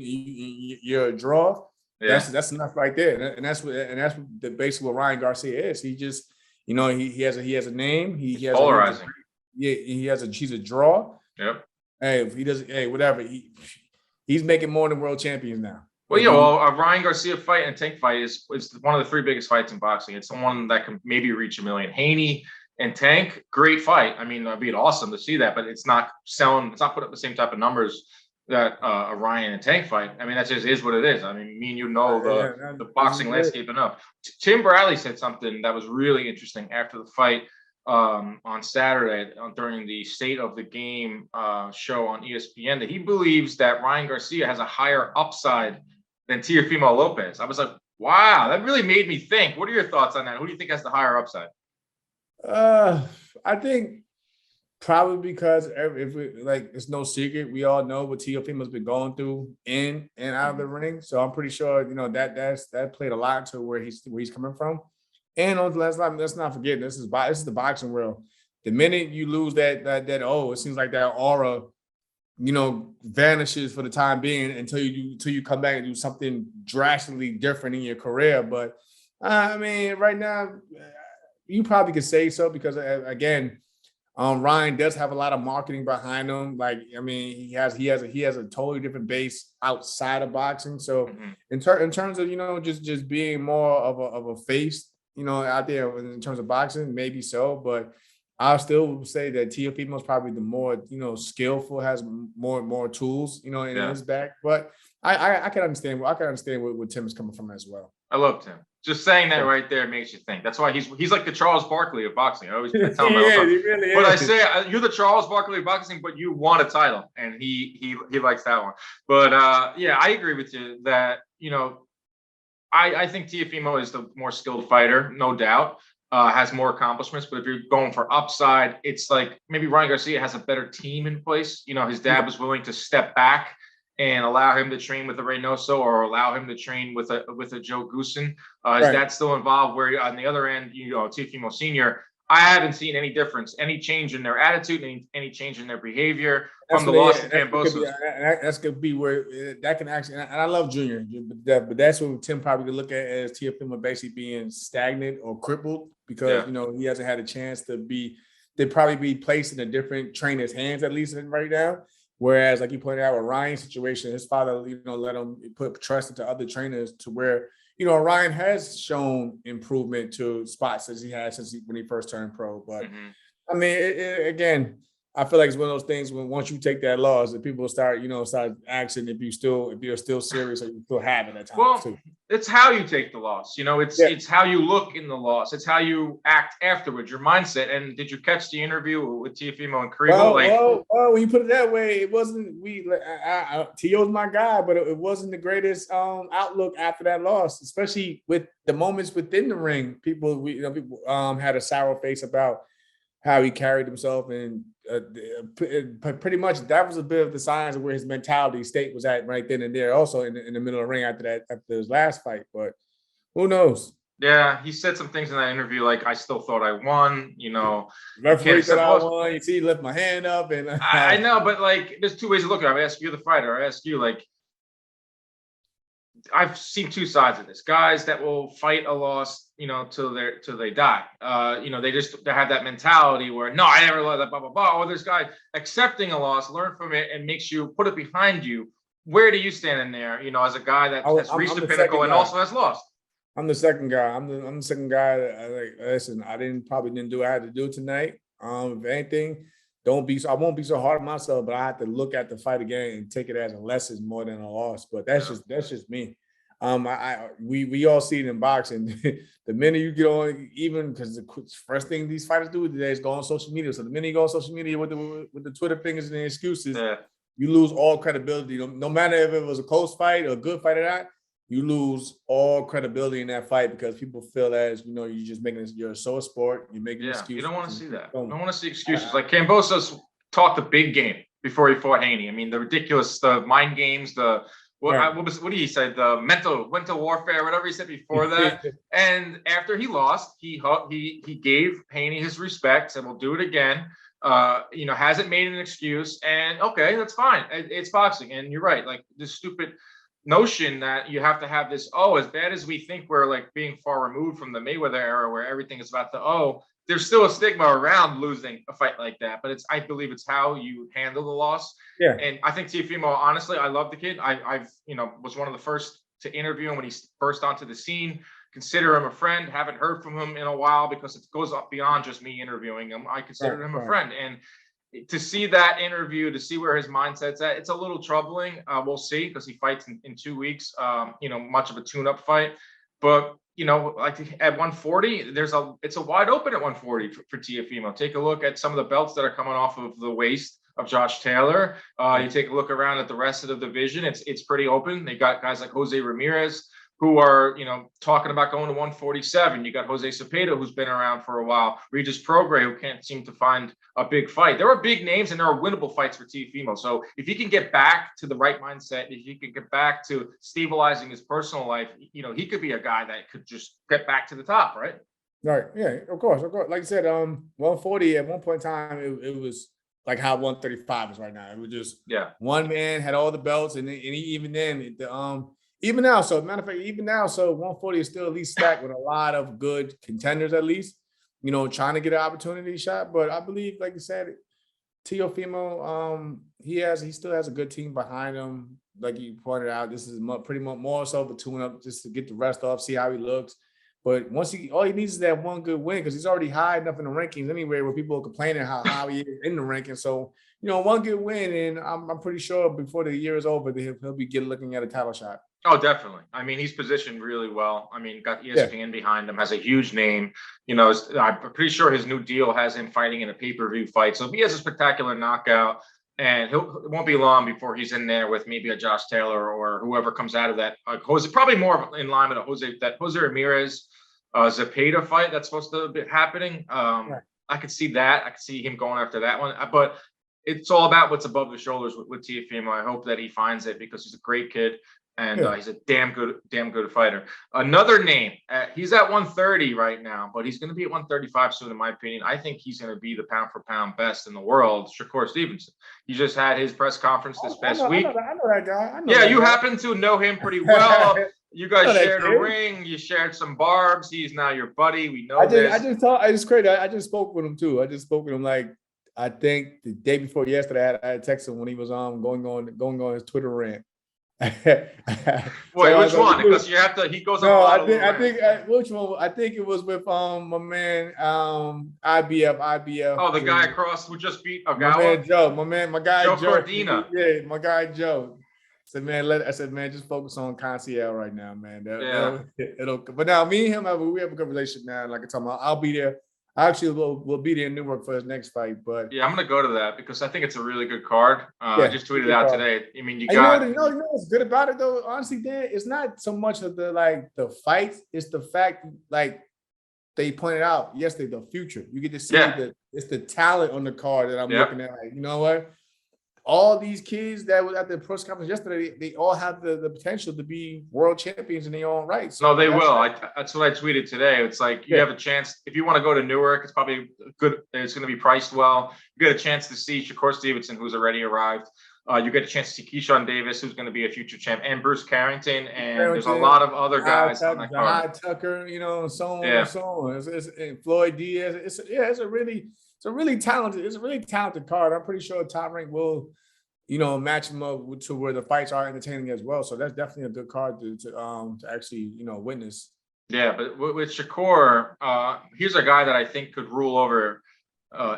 you're a draw. Yeah. That's enough right there. And that's what basically what Ryan Garcia is. He just, he has a name. He has polarizing. He's a draw. Yep. Hey, if he doesn't, whatever. He's making more than world champions now. Well, a Ryan Garcia fight and Tank fight is one of the three biggest fights in boxing. It's the one that can maybe reach $1 million. Haney and Tank, great fight. I mean, it'd be awesome to see that, but it's not selling. It's not putting up the same type of numbers that a Ryan and Tank fight. I mean, that just is what it is. I mean, the boxing landscape enough. Tim Bradley said something that was really interesting after the fight on Saturday during the State of the Game show on ESPN, that he believes that Ryan Garcia has a higher upside than Teofimo Lopez. I was like, wow, that really made me think. What are your thoughts on that? Who do you think has the higher upside? I think probably because it's no secret, we all know what Teofimo's been going through in and out of the ring. So I'm pretty sure that played a lot to where he's coming from. And let's not forget, this is the boxing world. The minute you lose that it seems like that aura, vanishes for the time being until you come back and do something drastically different in your career. But I mean, right now, you probably could say so because again, Ryan does have a lot of marketing behind him. Like, I mean, he has a totally different base outside of boxing. So in terms of just being more of a face out there in terms of boxing, maybe so, but I'll still say that Teofimo is probably the more, skillful, has more tools, in his back. But I can understand. I can understand where Tim is coming from as well. I love Tim. Just saying that right there makes you think. That's why he's like the Charles Barkley of boxing. I tell him that all the time. He really But is. I say you're the Charles Barkley of boxing, but you won a title, and he likes that one. But yeah, I agree with you that I think Teofimo is the more skilled fighter, no doubt. Has more accomplishments, but if you're going for upside, it's like maybe Ryan Garcia has a better team in place. His dad was willing to step back and allow him to train with a Reynoso or allow him to train with a Joe Goosen. His dad's still involved. Where on the other end, Teofimo Senior, I haven't seen any difference, any change in their attitude, any change in their behavior from the loss to Kambosos. That's gonna be where that can actually. And I love Junior, but that's what Tim probably could look at as Teofimo basically being stagnant or crippled because he hasn't had a chance to probably be placed in a different trainer's hands at least right now. Whereas, like you pointed out with Ryan's situation, his father, let him put trust into other trainers to where, Ryan has shown improvement to spots as he had when he first turned pro. But I mean, again, I feel like it's one of those things when once you take that loss, that people start asking if you're still serious or you still have it at times too. It's how you take the loss. It's how you look in the loss. It's how you act afterwards, your mindset. And did you catch the interview with Teofimo and Kriegel? Well, when you put it that way, it wasn't Tio's my guy, but it wasn't the greatest outlook after that loss, especially with the moments within the ring. People had a sour face about how he carried himself, and pretty much that was a bit of the signs of where his mentality state was at right then and there. Also in the middle of the ring after his last fight, but who knows? Yeah, he said some things in that interview like, "I still thought I won." Referee said I won. You see, he left my hand up, and I know, but there's two ways to look at it. I ask you, the fighter. I ask you, I've seen two sides of this. Guys that will fight a loss, till they die. They have that mentality where no, I never let that blah blah blah. Or there's guys accepting a loss, learn from it, and makes you put it behind you. Where do you stand in there? As a guy that has reached the pinnacle and also has lost. I'm the second guy. I'm the second guy that listen, I probably didn't do what I had to do tonight. If anything, I won't be so hard on myself, but I have to look at the fight again and take it as a lesson more than a loss. But that's just me. We all see it in boxing. The minute you get on, even because the first thing these fighters do today is go on social media. So the minute you go on social media with the Twitter fingers and the excuses, you lose all credibility. No matter if it was a close fight or a good fight or not, you lose all credibility in that fight because people feel as you're just making this. You're so a sport. You're making excuses. You don't want to see that. You don't want to see excuses. Like Kambosos talked the big game before he fought Haney. I mean, the ridiculous, the mind games, what did he say? The mental warfare, whatever he said before that. And after he lost, he gave Haney his respect, said we'll do it again. Hasn't made an excuse, and okay, that's fine. It's boxing, and you're right. Like this stupid notion that you have to have this, as bad as we think we're like being far removed from the Mayweather era where everything is about there's still a stigma around losing a fight like that, but I believe it's how you handle the loss. Yeah. And I think Teofimo, honestly, I love the kid. I've was one of the first to interview him when he burst onto the scene. Consider him a friend. Haven't heard from him in a while because it goes up beyond just me interviewing him. I consider him a friend. And to see that interview, to see where his mindset's at, it's a little troubling. We'll see because he fights in 2 weeks. Much of a tune-up fight, but like at 140, it's a wide open at 140 for Teofimo. Take a look at some of the belts that are coming off of the waist of Josh Taylor. You take a look around at the rest of the division. It's pretty open. They got guys like Jose Ramirez who are, talking about going to 147. You got Jose Cepeda, who's been around for a while. Regis Prograis, who can't seem to find a big fight. There are big names and there are winnable fights for Teofimo. So if he can get back to the right mindset, if he can get back to stabilizing his personal life, he could be a guy that could just get back to the top, right? Right. Yeah, of course. Like I said, 140 at one point in time, it was like how 135 is right now. It was just one man had all the belts, and even then, even now, so matter of fact, even now, so 140 is still at least stacked with a lot of good contenders, at least, trying to get an opportunity shot. But I believe, like you said, Teofimo, he still has a good team behind him. Like you pointed out, this is pretty much more so of a tune-up just to get the rest off, see how he looks. But all he needs is that one good win because he's already high enough in the rankings anyway, where people are complaining how high he is in the rankings. So, one good win, and I'm pretty sure before the year is over, that he'll be looking at a title shot. Oh, definitely. I mean, he's positioned really well. I mean, got ESPN behind him, has a huge name. I'm pretty sure his new deal has him fighting in a pay-per-view fight. So if he has a spectacular knockout, and it won't be long before he's in there with maybe a Josh Taylor or whoever comes out of that. Jose, probably more in line with Jose Ramirez Zepeda fight that's supposed to be happening. Right. I could see that. I could see him going after that one. But it's all about what's above the shoulders with Teofimo. I hope that he finds it because he's a great kid. And he's a damn good fighter. Another name, he's at 130 right now, but he's going to be at 135 soon, in my opinion. I think he's going to be the pound for pound best in the world, Shakur Stevenson. He just had his press conference this past week. I know that guy. You happen to know him pretty well. You guys shared a ring. You shared some barbs. He's now your buddy. We know this. I just spoke with him too. I just spoke with him I think the day before yesterday. I had texted him when he was going on his Twitter rant. Wait, which one? Because you have to. He goes. No, I think which one? I think it was with my man IBF. Oh, the guy across who just beat Ogawa. My man Joe. My guy Joe. Cordina. Yeah, my guy Joe. I said, man, just focus on Conceição right now, man. It'll. But now, me and him we have a good relationship now. Like I'm talking about, I'll be there. Actually, we'll be there in Newark for his next fight. But yeah, I'm gonna go to that because I think it's a really good card. I just tweeted it out today. I mean, you know what's good about it though. Honestly, Dan, it's not so much of the fights. It's the fact they pointed out yesterday the future. You get to see it's the talent on the card that I'm looking at. Like, you know what? All these kids that were at the press conference yesterday, they all have the potential to be world champions in their own right. So no, they will. That's what I tweeted today. It's like you have a chance. If you want to go to Newark, it's probably good. It's going to be priced well. You get a chance to see Shakur Stevenson, who's already arrived. You get a chance to see Keyshawn Davis, who's going to be a future champ, and Bruce Carrington. And there's a lot of other guys on that card. Tucker, so on and so on. And Floyd Diaz. It's a really talented card. I'm pretty sure Top Rank will, match him up to where the fights are entertaining as well. So that's definitely a good card to actually, witness. Yeah, but with Shakur, here's a guy that I think could rule over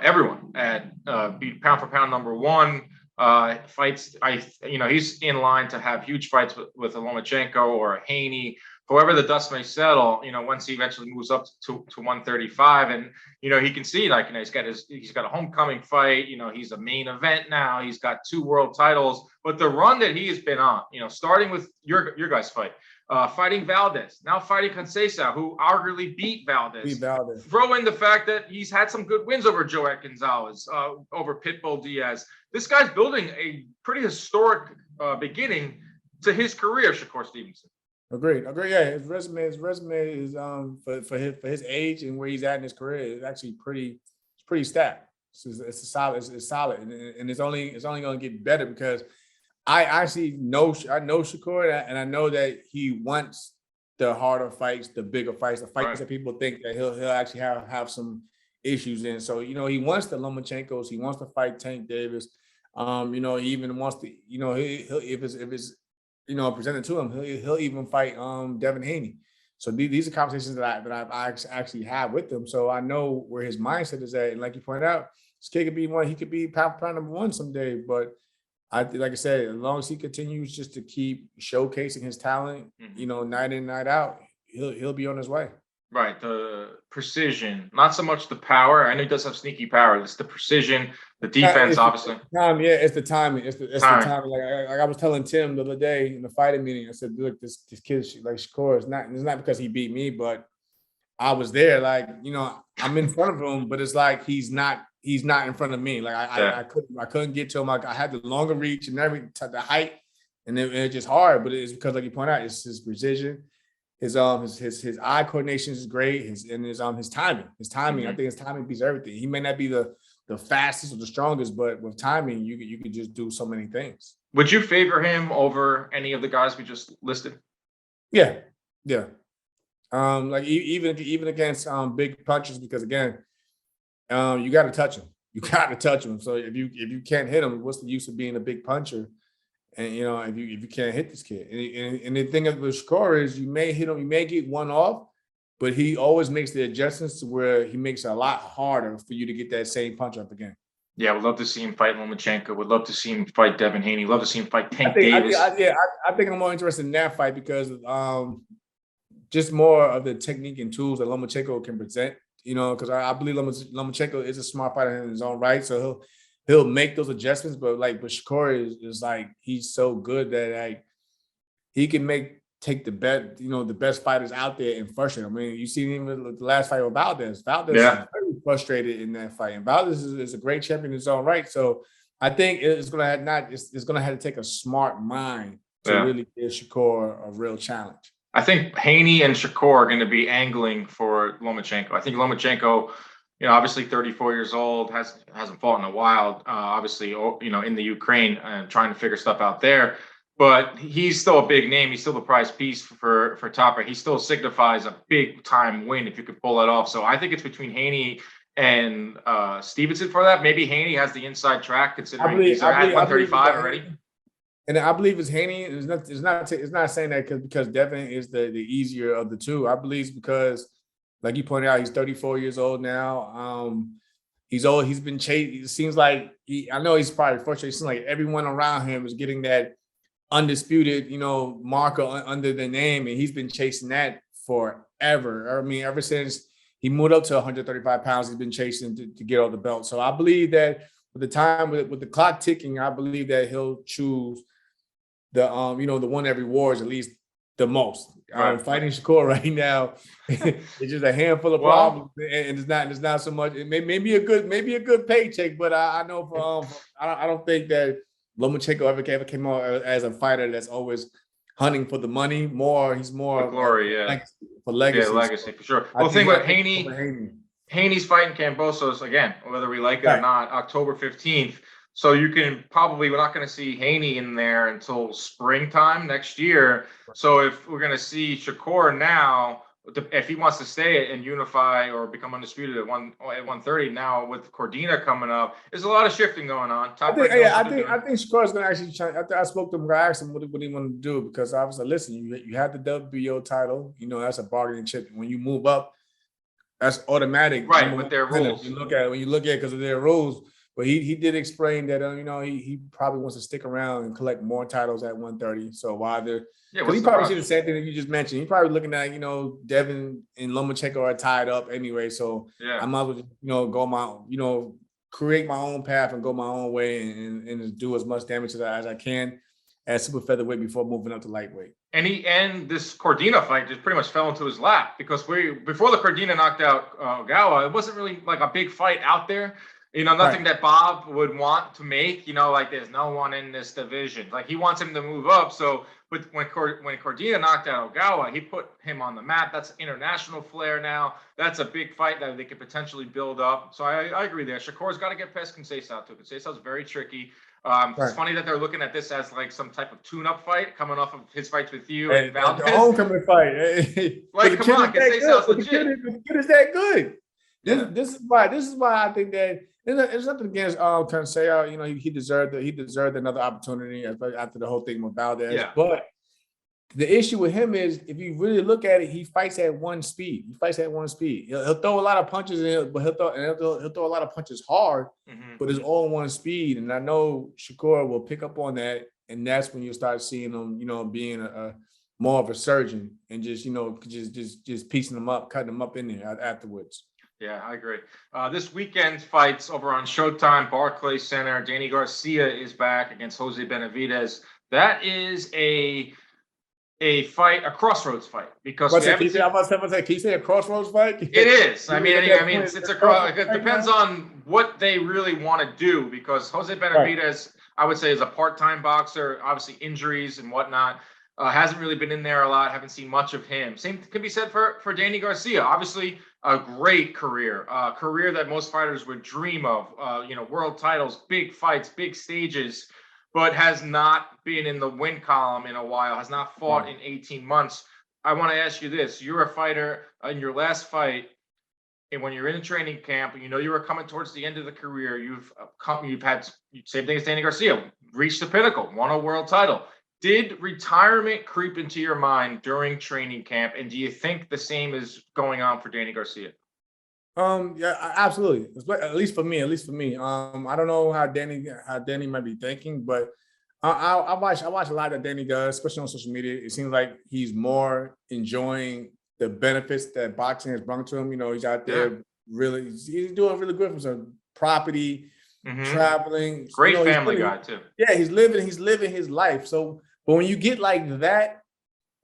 everyone at be pound for pound number one. Fights, he's in line to have huge fights with a Lomachenko or a Haney. However the dust may settle, once he eventually moves up to 135, and he can see he's got a homecoming fight. He's a main event now. He's got 2 world titles, but the run that he has been on, starting with your guys' fight, fighting Valdez, now fighting Conceição, who arguably beat Valdez. Throw in the fact that he's had some good wins over Joet Gonzalez, over Pitbull Diaz. This guy's building a pretty historic beginning to his career, Shakur Stevenson. Agreed. Yeah, his resume is for his age and where he's at in his career is actually pretty stacked. It's solid, and it's only going to get better because I know Shakur, and I know that he wants the harder fights, the bigger fights, the fights that people think that he'll actually have some issues in. So he wants the Lomachenkos, he wants to fight Tank Davis. He even wants to, if it's presented to him, he'll even fight Devin Haney. So these are conversations that I actually have with him. So I know where his mindset is at. And like you pointed out, this kid could be one. He could be pound number one someday. But like I said, as long as he continues just to keep showcasing his talent, night in, night out, he'll be on his way. Right, the precision, not so much the power. I know he does have sneaky power. It's the precision, the defense, obviously. It's the timing. It's the timing. Like I was telling Tim the other day in the fighting meeting, I said, look, this kid like Shakur is not because he beat me, but I was there. Like, I'm in front of him, but it's like he's not in front of me. Like I couldn't get to him. I had the longer reach and the height, and it's just hard. But it's because, like you point out, it's his precision. His eye coordination is great. His timing. I think his timing beats everything. He may not be the fastest or the strongest, but with timing, you could just do so many things. Would you favor him over any of the guys we just listed? Yeah. Like even against big punches, because again, you got to touch him. So if you can't hit him, what's the use of being a big puncher? And if you can't hit this kid, and the thing with Shakur is you may hit him, you may get one off, but he always makes the adjustments to where he makes it a lot harder for you to get that same punch up again. Yeah, would love to see him fight Lomachenko. Would love to see him fight Devin Haney. Love to see him fight Tank Davis. I think I'm more interested in that fight because just more of the technique and tools that Lomachenko can present. You know, because I believe Lomachenko is a smart fighter in his own right, so he'll make those adjustments. But Shakur is like, he's so good that like he can take the best fighters out there and frustrate them. I mean, you see him with the last fight with Valdez. Valdez is very frustrated in that fight, and Valdez is a great champion in his own right. So I think it's gonna have to take a smart mind to really give Shakur a real challenge. I think Haney and Shakur are going to be angling for Lomachenko. I think Lomachenko, obviously 34 years old, hasn't fought in a while. Obviously, in the Ukraine and trying to figure stuff out there. But he's still a big name. He's still the prize piece for Topper. He still signifies a big time win if you could pull that off. So I think it's between Haney and Stevenson for that. Maybe Haney has the inside track considering he's at 135 already. And I believe it's Haney. It's not saying that because Devin is the easier of the two. I believe it's because, like you pointed out, he's 34 years old now. He's old. He's been chased. It seems like I know he's probably frustrated. It seems like everyone around him is getting that undisputed, marker under the name, and he's been chasing that forever. I mean, ever since he moved up to 135 pounds, he's been chasing to get all the belt. So I believe that with the time, with the clock ticking, I believe that he'll choose the the one that rewards at least the most. Right. Fighting Shakur right now, it's just a handful of problems, and it's not so much. It may be a good paycheck, but I know I don't think that Lomachenko ever came out as a fighter that's always hunting for the money. He's more for glory, for legacy. Yeah, legacy for sure. Well, the thing about Haney's fighting Cambosos again, whether we like it or not, October 15th. So we're not going to see Haney in there until springtime next year. So if we're going to see Shakur now, if he wants to stay and unify or become undisputed at 130 now with Cordina coming up, there's a lot of shifting going on. I think Shakur is going to actually try. After I spoke to him, I asked him what he wanted to do, because I was like, listen, you had the WBO title, that's a bargaining chip. When you move up, that's automatic, right? With their rules, when you look at it because of their rules. But he did explain that he probably wants to stick around and collect more titles at 130. So while they're because he probably see the same thing that you just mentioned. He's probably looking at Devin and Lomachenko are tied up anyway. So I might as well go my create my own path and go my own way and do as much damage as I can at super featherweight before moving up to lightweight. And this Cordina fight just pretty much fell into his lap, because before the Cordina knocked out Ogawa, it wasn't really like a big fight out there. Nothing that Bob would want to make, like there's no one in this division. Like he wants him to move up. So, but when Cordina knocked out Ogawa, he put him on the map. That's international flair now. That's a big fight that they could potentially build up. So I agree there. Shakur's got to get past Conceição too. Conceição's very tricky. It's funny that they're looking at this as like some type of tune-up fight coming off of his fights with you and Valdez. The homecoming fight. Like, come on, Conceição's legit. The kid is that good. This is why I think that there's nothing against Conceição. He deserved another opportunity after the whole thing with Valdez. Yeah. But the issue with him is, if you really look at it, he fights at one speed. He'll throw a lot of punches but he'll throw a lot of punches hard, but it's all one speed. And I know Shakur will pick up on that, and that's when you start seeing him, being a more of a surgeon and just piecing them up, cutting them up in there afterwards. Yeah, I agree. This weekend's fights over on Showtime, Barclays Center. Danny Garcia is back against Jose Benavidez. That is a fight, a crossroads fight, because can you say a crossroads fight? It is. I mean, it's a cross. It depends on what they really want to do, because Jose Benavidez, I would say, is a part-time boxer. Obviously, injuries and whatnot. Hasn't really been in there a lot. Haven't seen much of him. Same can be said for Danny Garcia. Obviously, a great career, a career that most fighters would dream of. World titles, big fights, big stages, but has not been in the win column in a while. Has not fought in 18 months. I want to ask you this: you're a fighter in your last fight, and when you're in a training camp, and you were coming towards the end of the career, you've had same thing as Danny Garcia, reached the pinnacle, won a world title. Did retirement creep into your mind during training camp? And do you think the same is going on for Danny Garcia? Yeah, absolutely. At least for me. I don't know how Danny might be thinking, but I watch a lot that Danny does, especially on social media. It seems like he's more enjoying the benefits that boxing has brought to him. You know, he's out there really, he's doing really good for some property, traveling. Great family guy too. Yeah, he's living his life. So, but when you get like that,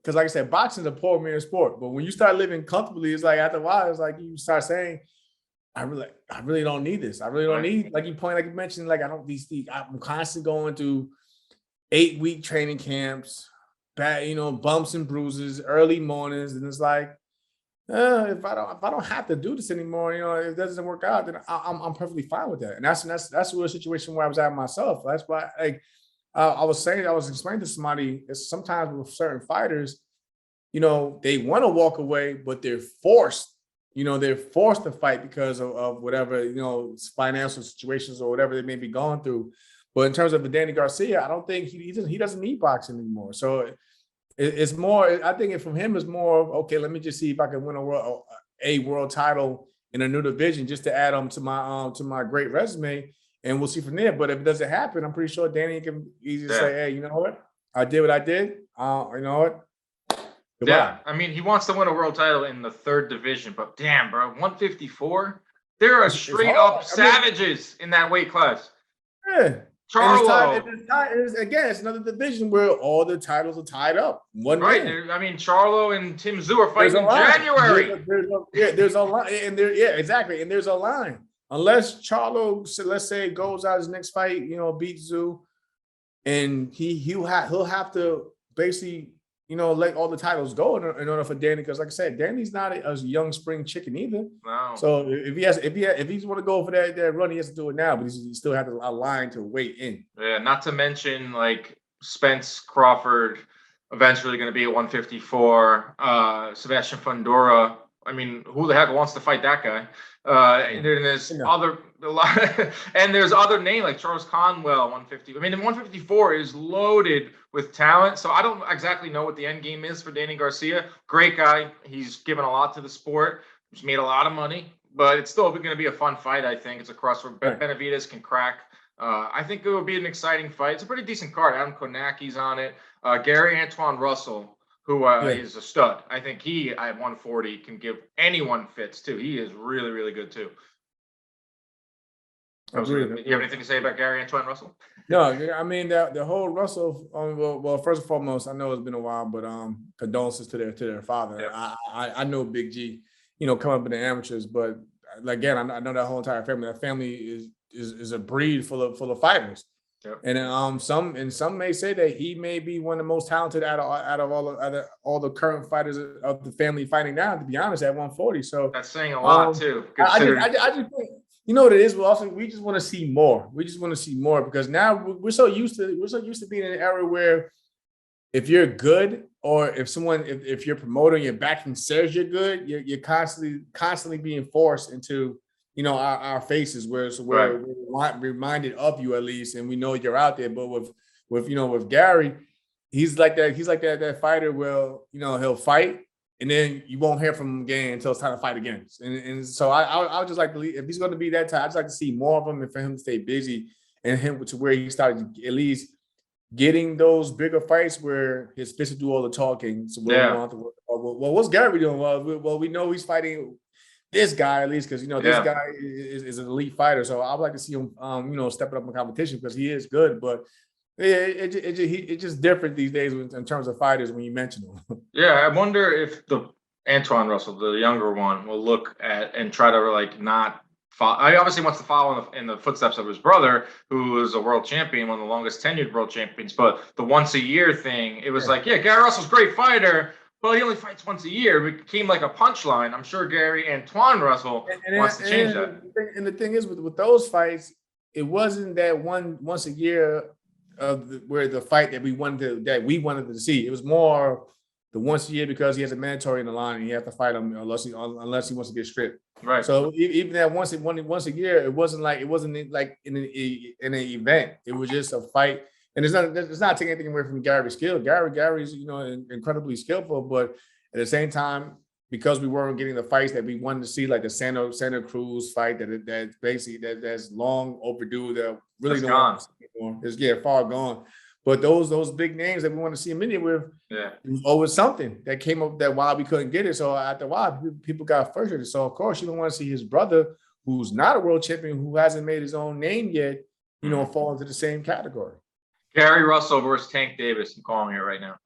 because like I said, boxing is a poor man's sport. But when you start living comfortably, it's like after a while, it's like you start saying, I really don't need this. I really don't need, like you mentioned, like I don't I'm constantly going through 8-week training camps, bad, bumps and bruises, early mornings, and it's like, if I don't have to do this anymore, if it doesn't work out, then I'm perfectly fine with that. And that's a real situation where I was at myself. That's why, like I was explaining to somebody, sometimes with certain fighters, they want to walk away, but they're forced. They're forced to fight because of whatever, financial situations or whatever they may be going through. But in terms of Danny Garcia, I don't think he doesn't need boxing anymore. So it's more, I think from him is more of, okay, let me just see if I can win a world title in a new division just to add to my great resume, and we'll see from there. But if it doesn't happen, I'm pretty sure Danny can easily say, hey, you know what? I did what I did. You know what? Goodbye. Yeah, I mean, he wants to win a world title in the 3rd division, but damn, bro, 154. There are straight up savages in that weight class. Yeah. Charlo. It's another division where all the titles are tied up. I mean, Charlo and Tim Tszyu are fighting in January. There's a line, and exactly, and there's a line. Unless Charlo, let's say, goes out his next fight, beats Tszyu, and he'll have to basically, let all the titles go in order for Danny, because like I said, Danny's not a young spring chicken either. No. So if he's want to go for that run, he has to do it now, but he still has a line to wait in. Yeah, not to mention like Spence Crawford eventually going to be at 154. Sebastian Fundora. I mean, who the heck wants to fight that guy? And there's other names like Charles Conwell, 150. I mean, 154 is loaded with talent. So I don't exactly know what the end game is for Danny Garcia. Great guy. He's given a lot to the sport. He's made a lot of money, but it's still going to be a fun fight. I think it's a cross where Benavidez can crack. I think it will be an exciting fight. It's a pretty decent card. Adam Konaki's on it. Gary Antoine Russell, who is a stud. I think he, at 140, can give anyone fits, too. He is really, really good, too. You have anything to say about Gary Antoine Russell? No, I mean, the whole Russell, well, first and foremost, I know it's been a while, but condolences to their father. Yep. I know Big G, coming up in the amateurs, but again, I know that whole entire family. That family is a breed full of fighters. Yep. And some may say that he may be one of the most talented out of all the current fighters of the family fighting now. To be honest, at 140, so that's saying a lot too. I just think, what it is. We just want to see more. We just want to see more because now we're so used to being in an era where if you're good or if you're promoting your backing says you're good, you're constantly being forced into our faces where we're reminded of you at least, and we know you're out there. But with Gary, he's like that fighter where he'll fight and then you won't hear from him again until it's time to fight again. And so I would just like to, if he's going to be that type, I'd just like to see more of him and for him to stay busy and him to where he started at least getting those bigger fights where his fists do all the talking. So well, what's Gary doing? Well, we know he's fighting this guy at least because this guy is an elite fighter. So I'd like to see him stepping up in competition because he is good. But it's just different these days in terms of fighters when you mention them. Yeah, I wonder if the Antoine Russell, the younger one, will look at and try to not follow. He obviously wants to follow in the footsteps of his brother, who is a world champion, one of the longest tenured world champions. But the once a year thing, it was Gary Russell's a great fighter. But he only fights once a year. It became like a punchline. I'm sure Gary Antoine Russell wants to change that. And the thing is, with those fights, it wasn't that once a year where the fight that we wanted to see. It was more the once a year because he has a mandatory in the line and he has to fight him unless he wants to get stripped. Right. So even that once a year, it wasn't like in an event. It was just a fight And it's not taking anything away from Gary's skill. Gary's incredibly skillful, but at the same time, because we weren't getting the fights that we wanted to see, like the Santa Cruz fight, that's basically that's long overdue. That really don't want to see anymore. It's far gone. But those big names that we want to see a minute with, it was always something that came up that while we couldn't get it. So after a while, people got frustrated. So of course, you don't want to see his brother, who's not a world champion, who hasn't made his own name yet, fall into the same category. Gary Russell versus Tank Davis. I'm calling it right now.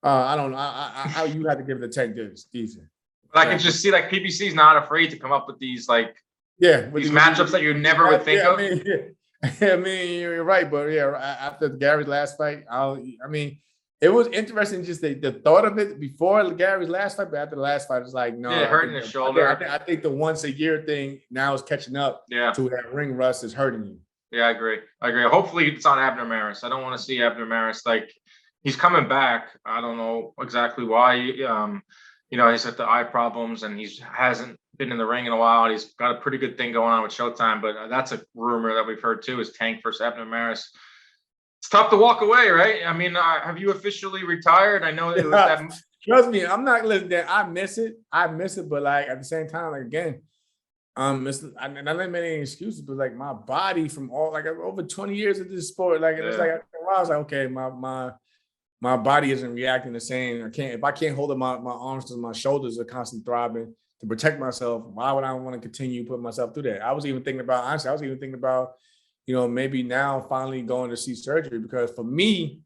I don't know. You had to give it to Tank Davis. Decent. But I can just see like PBC's not afraid to come up with these these matchups that you never would think of. I mean, you're right, but after Gary's last fight, it was interesting just the thought of it before Gary's last fight, but after the last fight, it's like no, hurting the shoulder. I think the once a year thing now is catching up to that ring rust is hurting you. Yeah, I agree. Hopefully it's on Abner Maris. I don't want to see Abner Maris he's coming back. I don't know exactly why. He's had the eye problems and he hasn't been in the ring in a while. And he's got a pretty good thing going on with Showtime, but that's a rumor that we've heard too, is Tank versus Abner Maris. It's tough to walk away, right? I mean, have you officially retired? I know it was that. Trust me, I'm not listening to that. I miss it, but at the same time, again, I'm not making any excuses, but my body from all over 20 years of this sport, it's after a while, I was like, okay, my body isn't reacting the same. If I can't hold up my arms to my shoulders are constantly throbbing to protect myself, why would I want to continue putting myself through that? I was even thinking about, maybe now finally going to see surgery, because for me,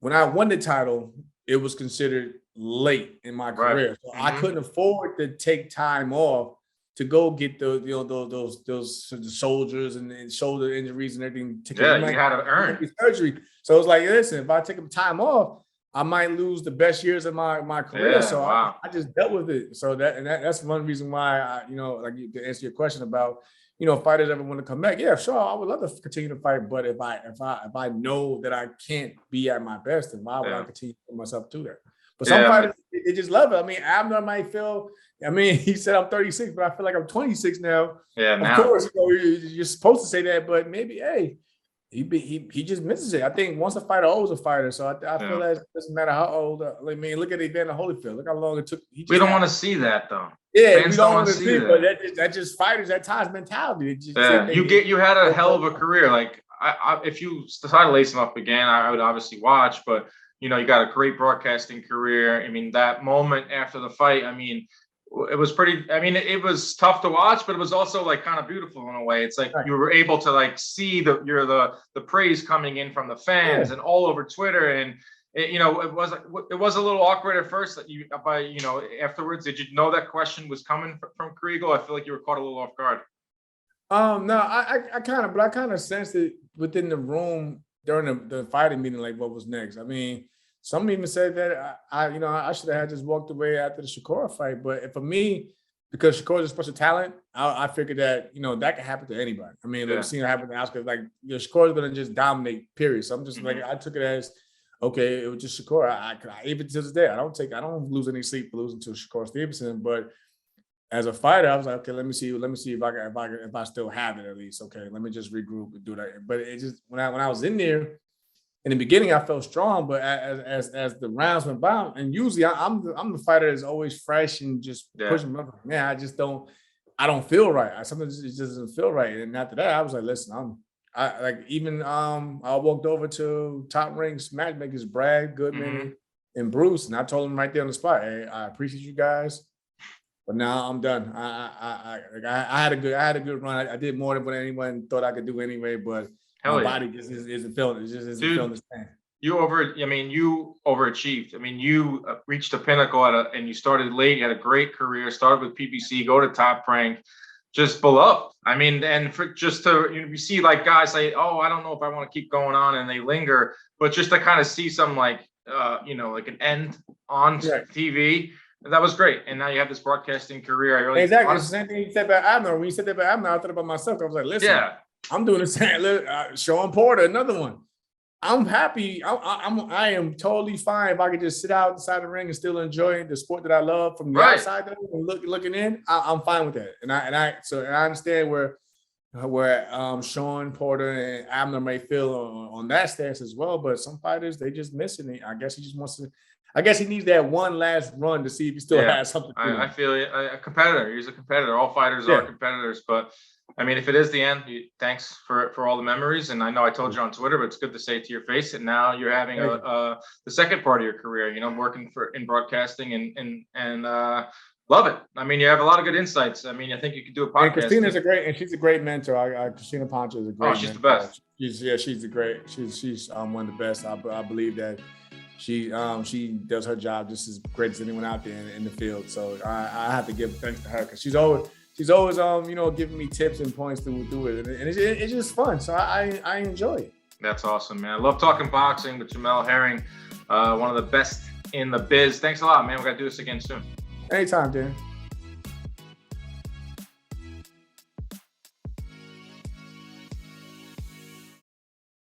when I won the title, it was considered late in my career. So I couldn't afford to take time off to go get those soldiers and shoulder injuries and everything. You had to earn surgery. So it's listen, if I take time off, I might lose the best years of my career. I just dealt with it. So that's one reason why to answer your question about fighters ever want to come back. Yeah, sure, I would love to continue to fight, but if I know that I can't be at my best, then why would I continue to put myself through that? But some fighters, they just love it. I mean, Abner might feel. He said I'm 36, but I feel like I'm 26 now. Yeah, now. Of course, you're supposed to say that, but maybe, he just misses it. I think once a fighter, always a fighter. So I feel that it doesn't matter how old. Look at Evander Holyfield. Look how long it took. We don't want to see that, though. Yeah, we don't want to see it, but that just fighters at times mentality. You had a hell of a career. If you decide to lace him up again, I would obviously watch, but you got a great broadcasting career. I mean, that moment after the fight, it was pretty. It was tough to watch, but it was also kind of beautiful in a way. It's you were able to see the praise coming in from the fans and all over Twitter, and it was a little awkward at first. Afterwards, did you know that question was coming from Kriegel? I feel like you were caught a little off guard. No, I kind of sensed it within the room during the fighting meeting, what was next. Some even said that I should have just walked away after the Shakur fight. But for me, because Shakur is a special talent, I figured that that could happen to anybody. We've seen it happen to Oscar. Shakur is going to just dominate. Period. So I'm just I took it as okay. It was just Shakur. I even to this day, I don't lose any sleep for losing to Shakur Stevenson. But as a fighter, I was like, okay, let me see if I still have it at least. Okay, let me just regroup and do that. But it just when I was in there. In the beginning, I felt strong, but as the rounds went by, and usually I'm the fighter that's always fresh and just pushing. Man, I don't feel right. Sometimes it just doesn't feel right. And after that, I was like, listen, I walked over to Top Ranks matchmakers, Brad Goodman and Bruce, and I told them right there on the spot, hey, I appreciate you guys, but now I'm done. I had a good run. I did more than what anyone thought I could do anyway, but. My body just isn't feeling it. Just isn't feeling the same. You overachieved. You reached the pinnacle and you started late. You had a great career. Started with PBC, go to Top Rank, just beloved. And for just to you see guys say, oh, I don't know if I want to keep going on, and they linger, but just to kind of see some an end on TV. That was great. And now you have this broadcasting career. Exactly. It's the same thing you said about Abner. When you said that about Abner, I thought about myself. I was like, listen. Yeah. I'm doing the same. Sean Porter, another one. I'm happy. I am totally fine if I could just sit outside the ring and still enjoy the sport that I love from the outside and looking in. I'm fine with that. And I understand where where Sean Porter and Abner may feel on that stance as well. But some fighters, they just missing it. I guess he just wants to. I guess he needs that one last run to see if he still has something. I feel it. A competitor. He's a competitor. All fighters are competitors. But I mean, if it is the end, thanks for all the memories. And I know I told you on Twitter, but it's good to say it to your face. And now you're having the second part of your career. working in broadcasting and love it. I mean, you have a lot of good insights. I mean, I think you could do a podcast. And Christina's she's a great mentor. Christina Pancho is a great. Oh, she's mentor. The best. She's one of the best. I believe that she does her job just as great as anyone out there in the field. So I have to give thanks to her because she's always giving me tips and points to do it, and it's just fun. So I enjoy it. That's awesome, man. I love talking boxing with Jamel Herring, one of the best in the biz. Thanks a lot, man. We got to do this again soon. Anytime, Dan.